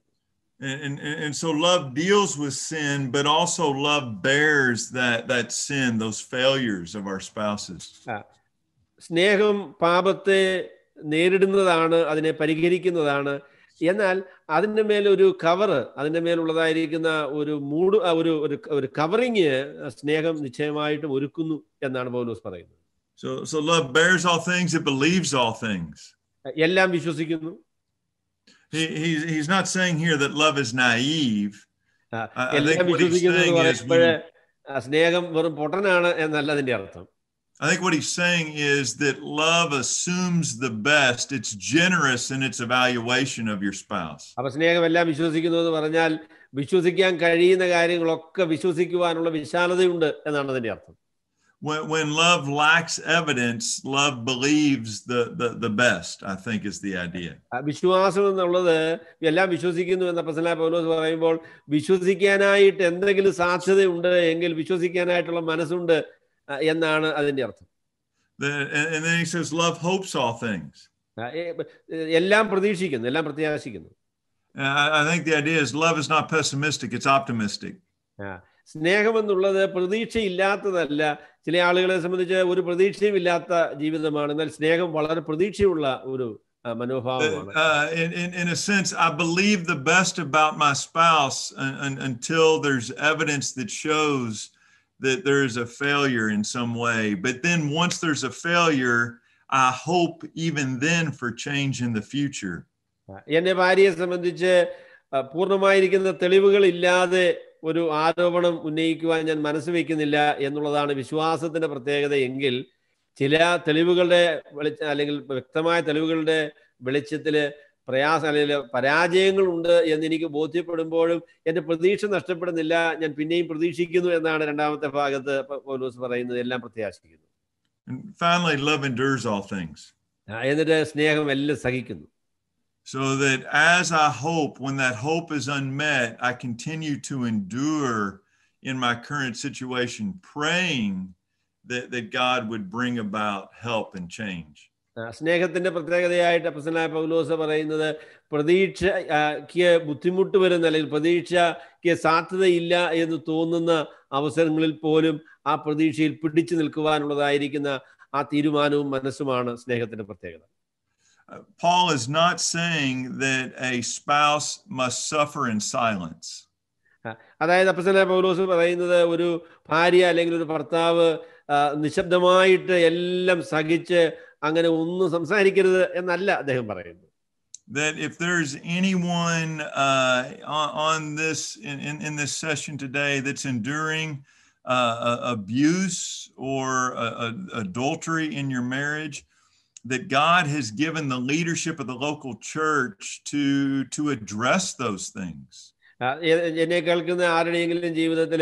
A: And so love deals with sin, but also love bears that sin, those failures of our spouses.
B: സ്നേഹം പാപത്തെ നേരിടുന്നതാണ്, അതിനെ പരിഹരിക്കുന്നതാണ്. എന്നാൽ അതിൻ്റെ മേലൊരു കവറ്, അതിൻ്റെ മേലുള്ളതായിരിക്കുന്ന ഒരു കവറിങ് സ്നേഹം നിശ്ചയമായിട്ടും ഒരുക്കുന്നു എന്നാണ് പൗലോസ് പറയുന്നത്.
A: So love bears all things, it believes all things.
B: എല്ലാം വിശ്വസിക്കുന്നു.
A: He's not saying here that love is naive. I think what he's saying is
B: സ്നേഹം വെറും പൊട്ടനാണ് എന്നല്ല അതിന്റെ അർത്ഥം.
A: I think what he's saying is that love assumes the best. It's generous in its evaluation of your spouse.
B: അപ്പോൾ സ്നേഹം എല്ലാം വിശ്വസിക്കുന്നു എന്ന് പറഞ്ഞാൽ വിശ്വസിക്കാൻ കഴിയുന്ന കാര്യങ്ങളൊക്കെ വിശ്വസിക്കുവാനുള്ള വിശാലതയുണ്ട് എന്നാണ് അതിന്റെ അർത്ഥം.
A: When love lacks evidence, love believes the best, I think is the idea.
B: വിശ്വാസം എന്നുള്ളത് എല്ലാം വിശ്വസിക്കുന്നു എന്ന അപ്പോസ്തലനായ പൗലോസ് പറയുമ്പോൾ വിശ്വസിക്കാനായിട്ട് എന്തെങ്കിലും സാധ്യതയുണ്ട് എങ്കിൽ വിശ്വസിക്കാനായിട്ടുള്ള മനസ്സുണ്ട് എന്നാണ് അതിന്റെ അർത്ഥം.
A: And then he says love hopes all things.
B: എല്ലാം പ്രതീക്ഷിക്കുന്നു, എല്ലാം പ്രത്യാശിക്കുന്നു.
A: I think the idea is love is not pessimistic, it's optimistic.
B: സ്നേഹം എന്നുള്ളത് പ്രതീക്ഷയില്ലാത്തതല്ല. ചില ആളുകളെ സംബന്ധിച്ച് ഒരു പ്രതീക്ഷയും ഇല്ലാത്ത ജീവിതമാണ്. എന്നാൽ സ്നേഹം വളരെ പ്രതീക്ഷയുള്ള ഒരു മനോഭാവമാണ്.
A: In a sense, I believe the best about my spouse until there's evidence that shows that there is a failure in some way. But then once there's a failure, I hope even then for change in the future.
B: എന്റെ ഭാര്യയെ സംബന്ധിച്ച് പൂർണ്ണമായിരിക്കുന്ന തെളിവുകൾ ഇല്ലാതെ ഒരു ആരോപണം ഉന്നയിക്കുവാൻ ഞാൻ മനസ്സ് വയ്ക്കുന്നില്ല എന്നുള്ളതാണ് വിശ്വാസത്തിന്റെ പ്രത്യേകത. എങ്കിൽ ചില തെളിവുകളുടെ അല്ലെങ്കിൽ വ്യക്തമായ തെളിവുകളുടെ വെളിച്ചത്തിൽ അല്ലെങ്കിൽ പരാജയങ്ങളുണ്ട് എന്ന് എനിക്ക് ബോധ്യപ്പെടുമ്പോഴും എൻ്റെ പ്രതീക്ഷ നഷ്ടപ്പെടുന്നില്ല, ഞാൻ പിന്നെയും പ്രതീക്ഷിക്കുന്നു എന്നാണ് രണ്ടാമത്തെ ഭാഗത്ത് പൗലോസ് പറയുന്നത്. എല്ലാം പ്രത്യാശിക്കുന്നു.
A: And finally, love endures all things.
B: എന്നിട്ട് സ്നേഹം എല്ലാം സഹിക്കുന്നു.
A: So that as I hope, when that hope is unmet, I continue to endure in my current situation, praying that God would bring about help and change.
B: സ്നേഹത്തിന്റെ പ്രത്യേകതയായിട്ട് അപ്പോസ്തലനായ പൗലോസ് പറയുന്നത്, പ്രതീക്ഷയ്ക്ക് ബുദ്ധിമുട്ട് വരുന്ന അല്ലെങ്കിൽ പ്രതീക്ഷയ്ക്ക് സാധ്യതയില്ല എന്ന് തോന്നുന്ന അവസരങ്ങളിൽ പോലും ആ പ്രതീക്ഷയിൽ പിടിച്ചു നിൽക്കുവാനുള്ളതായിരിക്കുന്ന ആ തീരുമാനവും മനസ്സുമാണ് സ്നേഹത്തിന്റെ പ്രത്യേകത.
A: Paul is not saying that a spouse must suffer in silence.
B: അതായത് അപ്പോസ്തലനായ പൗലോസ് പറയുന്നത് ഒരു ഭാര്യ അല്ലെങ്കിൽ ഒരു ഭർത്താവ് നിശബ്ദമായിട്ട് എല്ലാം സഹിച്ച് അങ്ങനെ ഒന്നും സംസാരിക്കരുത് എന്നല്ല അദ്ദേഹം പറയുന്നത്.
A: That if there's anyone on this in this session today that's enduring abuse or adultery in your marriage, that God has given the leadership of the local church to address those things.
B: എന്നെ കേൾക്കുന്ന ആരുടെയെങ്കിലും ജീവിതത്തിൽ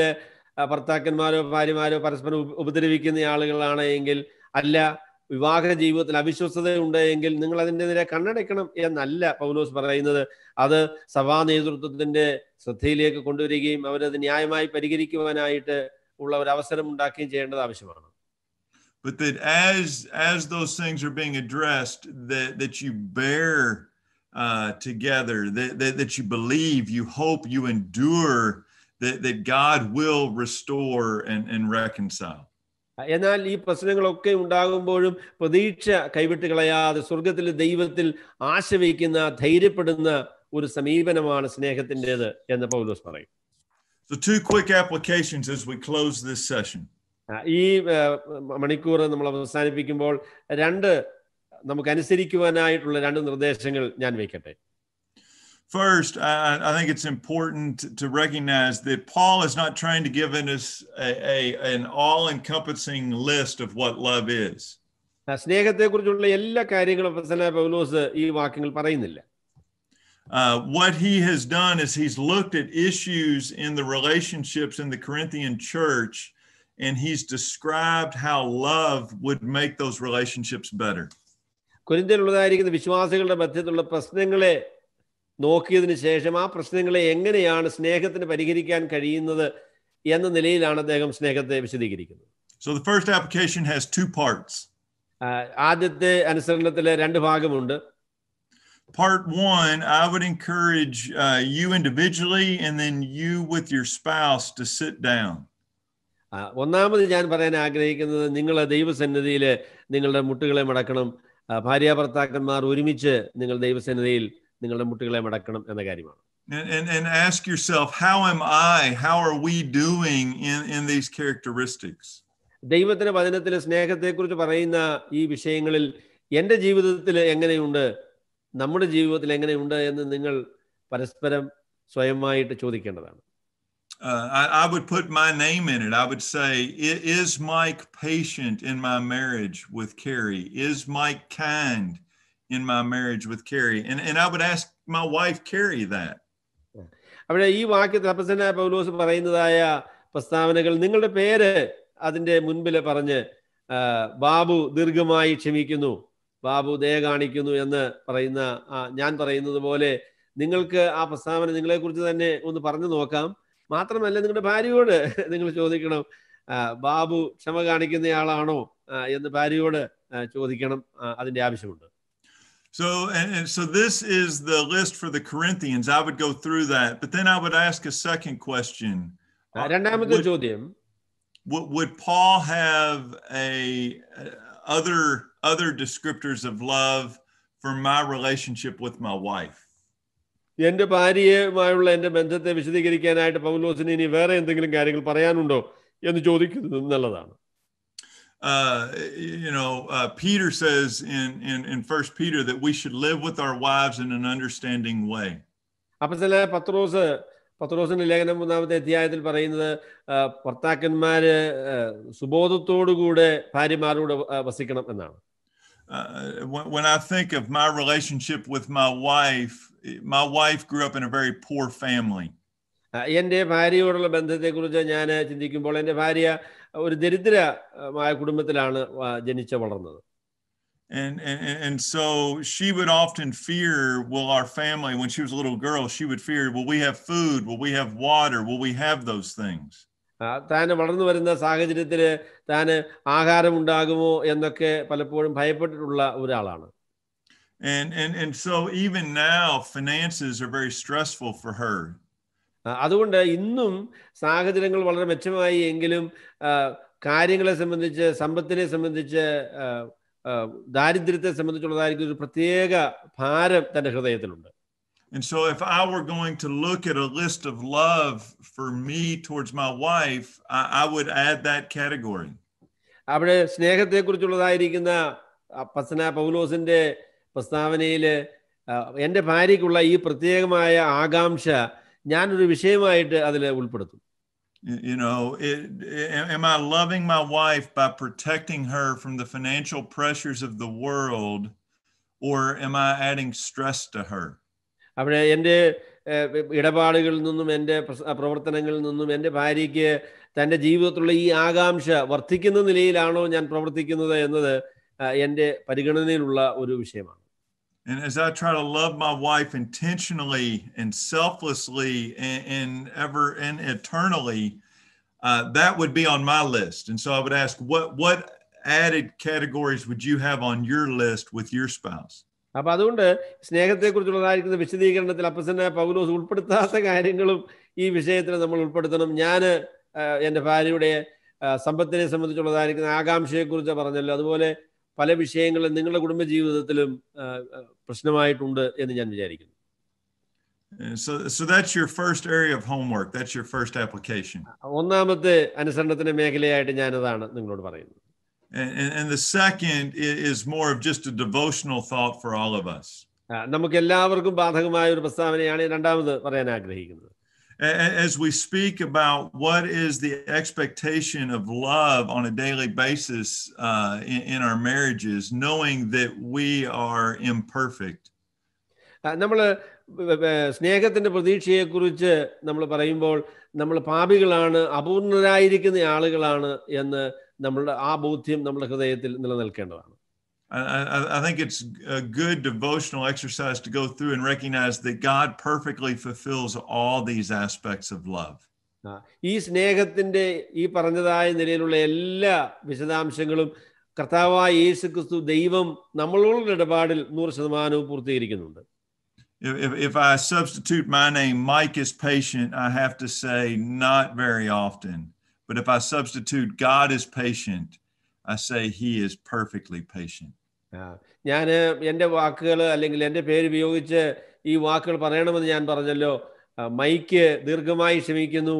B: ഭർത്താക്കന്മാരോ ഭാര്യമാരോ പരസ്പരം ഉപദ്രവിക്കുന്ന ആളുകളാണ് എങ്കിൽ, അല്ല വിവാഹ ജീവിതത്തിൽ അവിശ്വസ്തത ഉണ്ട് എങ്കിൽ നിങ്ങൾ അതിനെതിരെ കണ്ണടയ്ക്കണം എന്നല്ല പൗലോസ് പറയുന്നത്. അത് സഭാ നേതൃത്വത്തിന്റെ ശ്രദ്ധയിലേക്ക് കൊണ്ടുവരികയും അവരത് ന്യായമായി പരിഹരിക്കുവാനായിട്ട് ഉള്ള ഒരു അവസരം ഉണ്ടാക്കുകയും ചെയ്യേണ്ടത് ആവശ്യമാണ്.
A: But that as those things are being addressed, that you bear together, that you believe, you hope, you endure, that God will restore and reconcile.
B: എന്നാൽ ഈ പ്രശ്നങ്ങളൊക്കെ ഉണ്ടാകുമ്പോഴും പ്രതീക്ഷ കൈവിട്ട് കളയാതെ സ്വർഗത്തിലെ ദൈവത്തിൽ ആശ വയ്ക്കുന്ന, ധൈര്യപ്പെടുന്ന ഒരു സമീപനമാണ് സ്നേഹത്തിൻ്റെത് എന്ന് പൗലോസ് പറയും.
A: So 2 quick applications as we close this session.
B: ഈ മണിക്കൂർ നമ്മൾ അവസാനിപ്പിക്കുമ്പോൾ നമുക്ക് അനുസരിക്കുവാനായിട്ടുള്ള 2 നിർദ്ദേശങ്ങൾ ഞാൻ വയ്ക്കട്ടെ.
A: First, I think it's important to recognize that Paul is not trying to give us an all-encompassing list of what love is.
B: സ്നേഹത്തെക്കുറിച്ചുള്ള എല്ലാ കാര്യങ്ങളും അപ്പോസ്തലനായ പൗലോസ് ഈ വാക്യങ്ങൾ പറയുന്നില്ല.
A: What he has done is he's looked at issues in the relationships in the Corinthian church, and he's described how love would make those relationships better.
B: കൊരിന്ത്യയിലുള്ളതായിരിക്കുന്ന വിശ്വാസികളുടെ മധ്യത്തിലുള്ള പ്രശ്നങ്ങളെ നോക്കിയതിന് ശേഷം ആ പ്രശ്നങ്ങളെ എങ്ങനെയാണ് സ്നേഹത്തിന് പരിഹരിക്കാൻ കഴിയുന്നത് എന്ന നിലയിലാണ് അദ്ദേഹം സ്നേഹത്തെ വിശദീകരിക്കുന്നത്.
A: So the first application has 2 parts.
B: ആദ്യത്തെ അനുസരണത്തിൽ 2 ഭാഗമുണ്ട്.
A: Part 1, I would encourage you individually and then you with your spouse to sit down.
B: ഒന്നാമത് ഞാൻ പറയാൻ ആഗ്രഹിക്കുന്നത്, നിങ്ങൾ ദൈവസന്നിധിയിൽ നിങ്ങളുടെ മുട്ടുകളെ മടക്കണം. ഭാര്യ ഭർത്താക്കന്മാർ ഒരുമിച്ച് നിങ്ങൾ ദൈവസന്നിധിയിൽ നിങ്ങളുടെ മുട്ടുകളെ മടക്കണം എന്ന കാര്യമാണ്.
A: And ask yourself, how are we doing in these characteristics?
B: ദൈവത്തിന്റെ വചനത്തിലെ സ്നേഹത്തെക്കുറിച്ച് പറയുന്ന ഈ വിഷയങ്ങളിൽ എൻ്റെ ജീവിതത്തിൽ എങ്ങനെയുണ്ട്, നമ്മുടെ ജീവിതത്തിൽ എങ്ങനെയുണ്ട് എന്ന് നിങ്ങൾ പരസ്പരം സ്വയമായിട്ട് ചോദിക്കേണ്ടതാണ്.
A: I would put my name in it. I would say, is Mike patient in my marriage with Carrie? Is Mike kind in my marriage with Carrie? And I would ask my wife Carrie that.
B: അവിടെ ഈ വാക്യത്തിൽ അപ്പോസ്തലനായ പൗലോസ് പറയുന്നതായ പ്രസ്താവനകൾ നിങ്ങളുടെ പേര് അതിന്റെ മുൻപിൽ പറഞ്ഞ്, ബാബു ദീർഘമായി ക്ഷമിക്കുന്നു, ബാബു ദയ കാണിക്കുന്നു എന്ന് പറയുന്ന ഞാൻ പറയുന്നത് പോലെ നിങ്ങൾക്ക് ആ പ്രസ്താവന നിങ്ങളെക്കുറിച്ച് തന്നെ ഒന്ന് പറഞ്ഞു നോക്കാം. മാത്രമല്ല നിങ്ങളുടെ ഭാര്യയോട് നിങ്ങൾ ചോദിക്കണം, ബാബു ക്ഷമ കാണിക്കുന്നയാളാണോ എന്ന് ഭാര്യയോട് ചോദിക്കണം. അതിന്റെ ആവശ്യമുണ്ട്.
A: So this is the list for the Corinthians. I would go through that, but then I would ask a second question.
B: രണ്ടാമത്തെ ചോദ്യം,
A: would Paul have other descriptors of love for my relationship with my wife?
B: എൻ്റെ ഭാര്യയുമായുള്ള എൻ്റെ ബന്ധത്തെ വിശദീകരിക്കാനായിട്ട് പൗലോസിന് ഇനി വേറെ എന്തെങ്കിലും കാര്യങ്ങൾ പറയാനുണ്ടോ എന്ന് ചോദിക്കുന്നത് നല്ലതാണ്.
A: Peter says in 1 Peter that we should live with our wives in an understanding way.
B: അപ്പോസ്തലനായ പത്രോസിന്റെ ലേഖനം 3-ാമത്തെ അധ്യായത്തിൽ പറയുന്നത് ഭർത്താക്കന്മാര് സുബോധത്തോടുകൂടെ ഭാര്യമാരോട് വസിക്കണം എന്നാണ്.
A: When I think of my relationship with my wife grew up in a very poor family.
B: എൻ്റെ ഭാര്യയോടുള്ള ബന്ധത്തെക്കുറിച്ച് ഞാൻ ചിന്തിക്കുമ്പോൾ എൻ്റെ ഭാര്യ ഒരു ദരിദ്രമായ കുടുംബത്തിലാണ് ജനിച്ചു വളർന്നത്.
A: And so she would often fear, will our family, when she was a little girl, she would fear, will we have food? Will we have water? Will we have those things?
B: താൻ വളർന്നു വരുന്ന സാഹചര്യത്തിൽ താന് ആഹാരം ഉണ്ടാകുമോ എന്നൊക്കെ പലപ്പോഴും ഭയപ്പെട്ടിട്ടുള്ള ഒരാളാണ്.
A: And so even now finances are very stressful for her.
B: അതുകൊണ്ട് ഇന്നും സാഹചര്യങ്ങൾ വളരെ മെച്ചമായി എങ്കിലും കാര്യങ്ങളെ സംബന്ധിച്ച്, സമ്പത്തിനെ സംബന്ധിച്ച്, ദാരിദ്ര്യത്തെ സംബന്ധിച്ചുള്ളതായിരിക്കും ഒരു പ്രത്യേക ഭാരം തന്റെ ഹൃദയത്തിലുണ്ട്.
A: And so if I were going to look at a list of love for me towards my wife, I would add that category.
B: അവിടെ സ്നേഹത്തെക്കുറിച്ചുള്ളതായിരിക്കുന്ന അപ്പോസ്തലനായ പൗലോസിന്റെ പ്രസ്താവനയിൽ എൻ്റെ ഭാര്യയ്ക്കുള്ള ഈ പ്രത്യേകമായ ആകാംക്ഷ ഞാനൊരു വിഷയമായിട്ട് അതിൽ ഉൾപ്പെടുത്തും.
A: Am I loving my wife by protecting her from the financial pressures of the world, or am I adding stress to her?
B: അവിടെ എൻ്റെ ഇടപാടുകളിൽ നിന്നും എൻ്റെ പ്രവർത്തനങ്ങളിൽ നിന്നും എൻ്റെ ഭാര്യയ്ക്ക് തൻ്റെ ജീവിതത്തിലുള്ള ഈ ആകാംക്ഷ വർദ്ധിക്കുന്ന നിലയിലാണോ ഞാൻ പ്രവർത്തിക്കുന്നത് എന്നത് എൻ്റെ പരിഗണനയിലുള്ള ഒരു വിഷയമാണ്.
A: And as I try to love my wife intentionally and selflessly and ever and eternally, that would be on my list. And so I would ask, what added categories would you have on your list with your spouse?
B: അപ്പൊ അതുകൊണ്ട് സ്നേഹത്തെക്കുറിച്ചുള്ളതായിരിക്കുന്ന വിശദീകരണത്തിൽ അപ്പോസ്തലനായ പൗലോസ് ഉൾപ്പെടുത്താത്ത കാര്യങ്ങളും ഈ വിഷയത്തിൽ നമ്മൾ ഉൾപ്പെടുത്തണം. ഞാൻ എൻ്റെ ഭാര്യയുടെ സമ്പത്തിനെ സംബന്ധിച്ചുള്ളതായിരിക്കുന്ന ആകാംക്ഷയെക്കുറിച്ച് പറഞ്ഞല്ലോ, അതുപോലെ പല വിഷയങ്ങളും നിങ്ങളുടെ കുടുംബജീവിതത്തിലും പ്രശ്നമായിട്ടുണ്ട് എന്ന് ഞാൻ വിചാരിക്കുന്നു.
A: So that's your first area of homework. That's your first application.
B: ഒന്നാമത്തെ അനുസരണത്തിന്റെ മേഖലയായിട്ട് ഞാനതാണ് നിങ്ങളോട് പറയുന്നത്.
A: And the second is more of just a devotional thought for all of us.
B: നമുക്ക് എല്ലാവർക്കും ബാധകമായ ഒരു പ്രസ്താവനയാണ് രണ്ടാമത് പറയാൻ ആഗ്രഹിക്കുന്നത്.
A: As we speak about what is the expectation of love on a daily basis in our marriages, knowing that we are imperfect.
B: നമ്മൾ സ്നേഹത്തിന്റെ പ്രതീക്ഷയെക്കുറിച്ച് നമ്മൾ പറയുമ്പോൾ നമ്മൾ പാപികളാണ്, അപൂർണരായിരിക്കുന്ന ആളുകളാണ് എന്ന് നമ്മളുടെ ആ ബോധ്യം നമ്മുടെ ഹൃദയത്തിൽ നിലനിൽക്കേണ്ടതാണ്.
A: I think it's a good devotional exercise to go through and recognize that God perfectly fulfills all these aspects of love.
B: ഈ സ്നേഹത്തിന്റെ ഈ പറഞ്ഞതായ നിലയിലുള്ള എല്ലാ വിശദാംശങ്ങളും കർത്താവായ യേശുക്രിസ്തു ദൈവം നമ്മളോടുള്ള ഇടപാടിൽ 100% പൂർത്തീകരിക്കുന്നുണ്ട്.
A: If I substitute my name, Mike is patient, I have to say not very often. But if I substitute God is patient, I say he is perfectly patient.
B: ഞാൻ എൻ്റെ വാക്കുകൾ അല്ലെങ്കിൽ എൻ്റെ പേര് ഉപയോഗിച്ച് ഈ വാക്കുകൾ പറയണമെന്ന് ഞാൻ പറഞ്ഞല്ലോ. മൈക്ക് ദീർഘമായി ക്ഷമിക്കുന്നു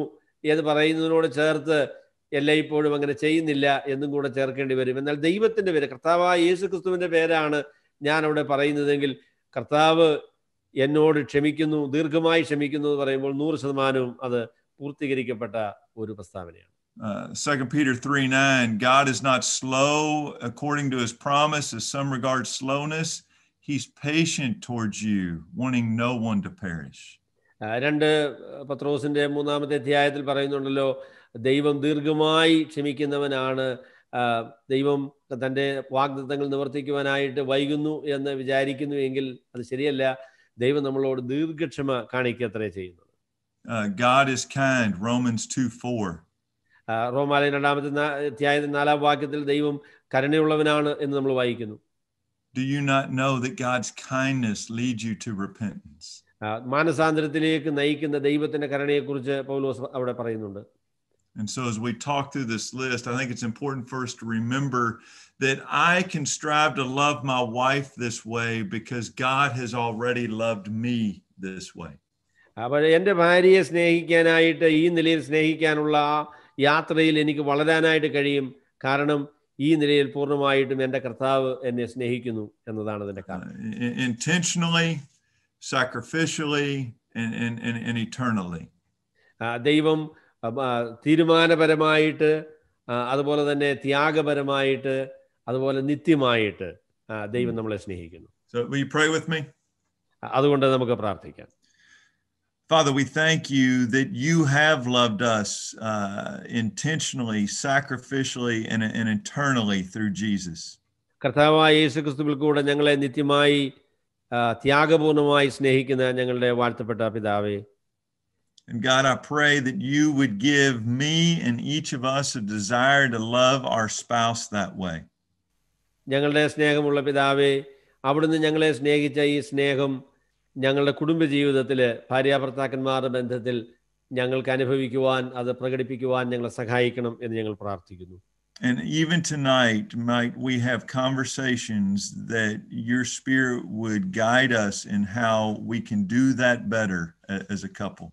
B: എന്ന് പറയുന്നതിനോട് ചേർത്ത് എല്ലായ്പ്പോഴും അങ്ങനെ ചെയ്യുന്നില്ല എന്നും കൂടെ ചേർക്കേണ്ടി വരും. എന്നാൽ ദൈവത്തിൻ്റെ പേര്, കർത്താവായ യേശുക്രിസ്തുവിൻ്റെ പേരാണ് ഞാൻ അവിടെ പറയുന്നതെങ്കിൽ കർത്താവ് എന്നോട് ക്ഷമിക്കുന്നു, ദീർഘമായി ക്ഷമിക്കുന്നു എന്ന് പറയുമ്പോൾ 100% അത് പൂർത്തീകരിക്കപ്പെട്ട ഒരു പ്രസ്താവനയാണ്.
A: 2 Peter 3:9, God is not slow according to his promise, as some regard slowness. He's patient towards you, wanting no one to perish.
B: 2 പത്രോസിന്റെ 3-ാമത്തെ അധ്യായത്തിൽ പറയുന്നുണ്ടല്ലോ, ദൈവം ദീർഘമായി ക്ഷമിക്കുന്നവനാണ്, ദൈവം തൻ്റെ വാഗ്ദത്തങ്ങൾ നിവർത്തിക്കുവാനായിട്ട് വൈകുന്നു എന്ന് വിചാരിക്കുന്നു എങ്കിൽ അത് ശരിയല്ല. ദൈവം നമ്മളോട് ദീർഘക്ഷമ കാണിക്കത്രേ ചെയ്യുന്നത്.
A: God is kind, Romans 2:4.
B: റോമാലയം 2-ാമത്തെ അധ്യായത്തിൽ 4-ാം വാക്യത്തിൽ ദൈവം കരുണയുള്ളവനാണ് എന്ന് നമ്മൾ വായിക്കുന്നു.
A: Do you not know that God's kindness leads you to repentance?
B: മാനസാന്തരത്തിലേക്ക് നയിക്കുന്ന ദൈവത്തിന്റെ കരുണയെക്കുറിച്ച് പൗലോസ് അവിടെ പറയുന്നുണ്ട്.
A: And so as we talk through this list, I think it's important for us to remember that I can strive to love my wife this way because God has already loved me this way.
B: അപ്പോൾ എൻ്റെ ഭാര്യയെ സ്നേഹിക്കാനായിട്ട്, ഈ നിലയിൽ സ്നേഹിക്കാനുള്ള യാത്രയിൽ എനിക്ക് വളരാനായിട്ട് കഴിയും. കാരണം ഈ നിലയിൽ പൂർണ്ണമായിട്ടും എൻ്റെ കർത്താവ് എന്നെ സ്നേഹിക്കുന്നു എന്നതാണ് അതിൻ്റെ കാരണം.
A: Intentionally, sacrificially, and eternally.
B: ദൈവം തീരുമാനപരമായിട്ട്, അതുപോലെ തന്നെ ത്യാഗപരമായിട്ട്, അതുപോലെ നിത്യമായിട്ട് ദൈവം നമ്മളെ സ്നേഹിക്കുന്നു.
A: So will you pray with me?
B: അതുകൊണ്ട് നമുക്ക് പ്രാർത്ഥിക്കാം.
A: Father, we thank you that you have loved us intentionally, sacrificially, and eternally through Jesus.
B: കർത്താവായ യേശുക്രിസ്തുവിൽ കൂടെ ഞങ്ങളെ നിത്യമായി ത്യാഗപൂർണമായി സ്നേഹിക്കുന്ന ഞങ്ങളുടെ വാഴ്ത്തപ്പെട്ട പിതാവേ,
A: and God, I pray that you would give me and each of us a desire to love our spouse that way.
B: ഞങ്ങളുടെ സ്നേഹമുള്ള പിതാവേ, അവിടുന്ന് ഞങ്ങളെ സ്നേഹിച്ച ഈ സ്നേഹം ഞങ്ങളുടെ കുടുംബജീവിതത്തിൽ, ഭാര്യാഭർത്താക്കന്മാരുടെ ബന്ധത്തിൽ ഞങ്ങൾക്ക് അനുഭവിക്കുവാൻ, അത് പ്രകടിപ്പിക്കുവാൻ ഞങ്ങളെ സഹായിക്കണം എന്ന് ഞങ്ങൾ പ്രാർത്ഥിക്കുന്നു.
A: And even tonight, might we have conversations that your Spirit would guide us in how we can do that better as a couple.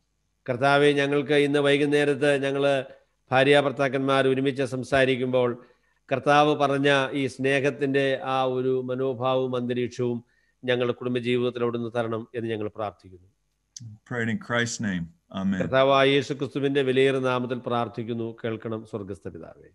B: കർത്താവെ, ഞങ്ങൾക്ക് ഇന്ന് വൈകുന്നേരത്ത് ഞങ്ങൾ ഭാര്യാഭർത്താക്കന്മാർ ഒരുമിച്ച് സംസാരിക്കുമ്പോൾ കർത്താവ് പറഞ്ഞ ഈ സ്നേഹത്തിൻ്റെ ആ ഒരു മനോഭാവവും അന്തരീക്ഷവും ഞങ്ങളുടെ കുടുംബജീവിതത്തിൽ അവിടുന്ന് തരണം എന്ന് ഞങ്ങൾ പ്രാർത്ഥിക്കുന്നു. കർത്താവായ യേശുക്രിസ്തുവിന്റെ വിലയേറിയ നാമത്തിൽ പ്രാർത്ഥിക്കുന്നു. കേൾക്കണം സ്വർഗ്ഗസ്ഥ പിതാവേ.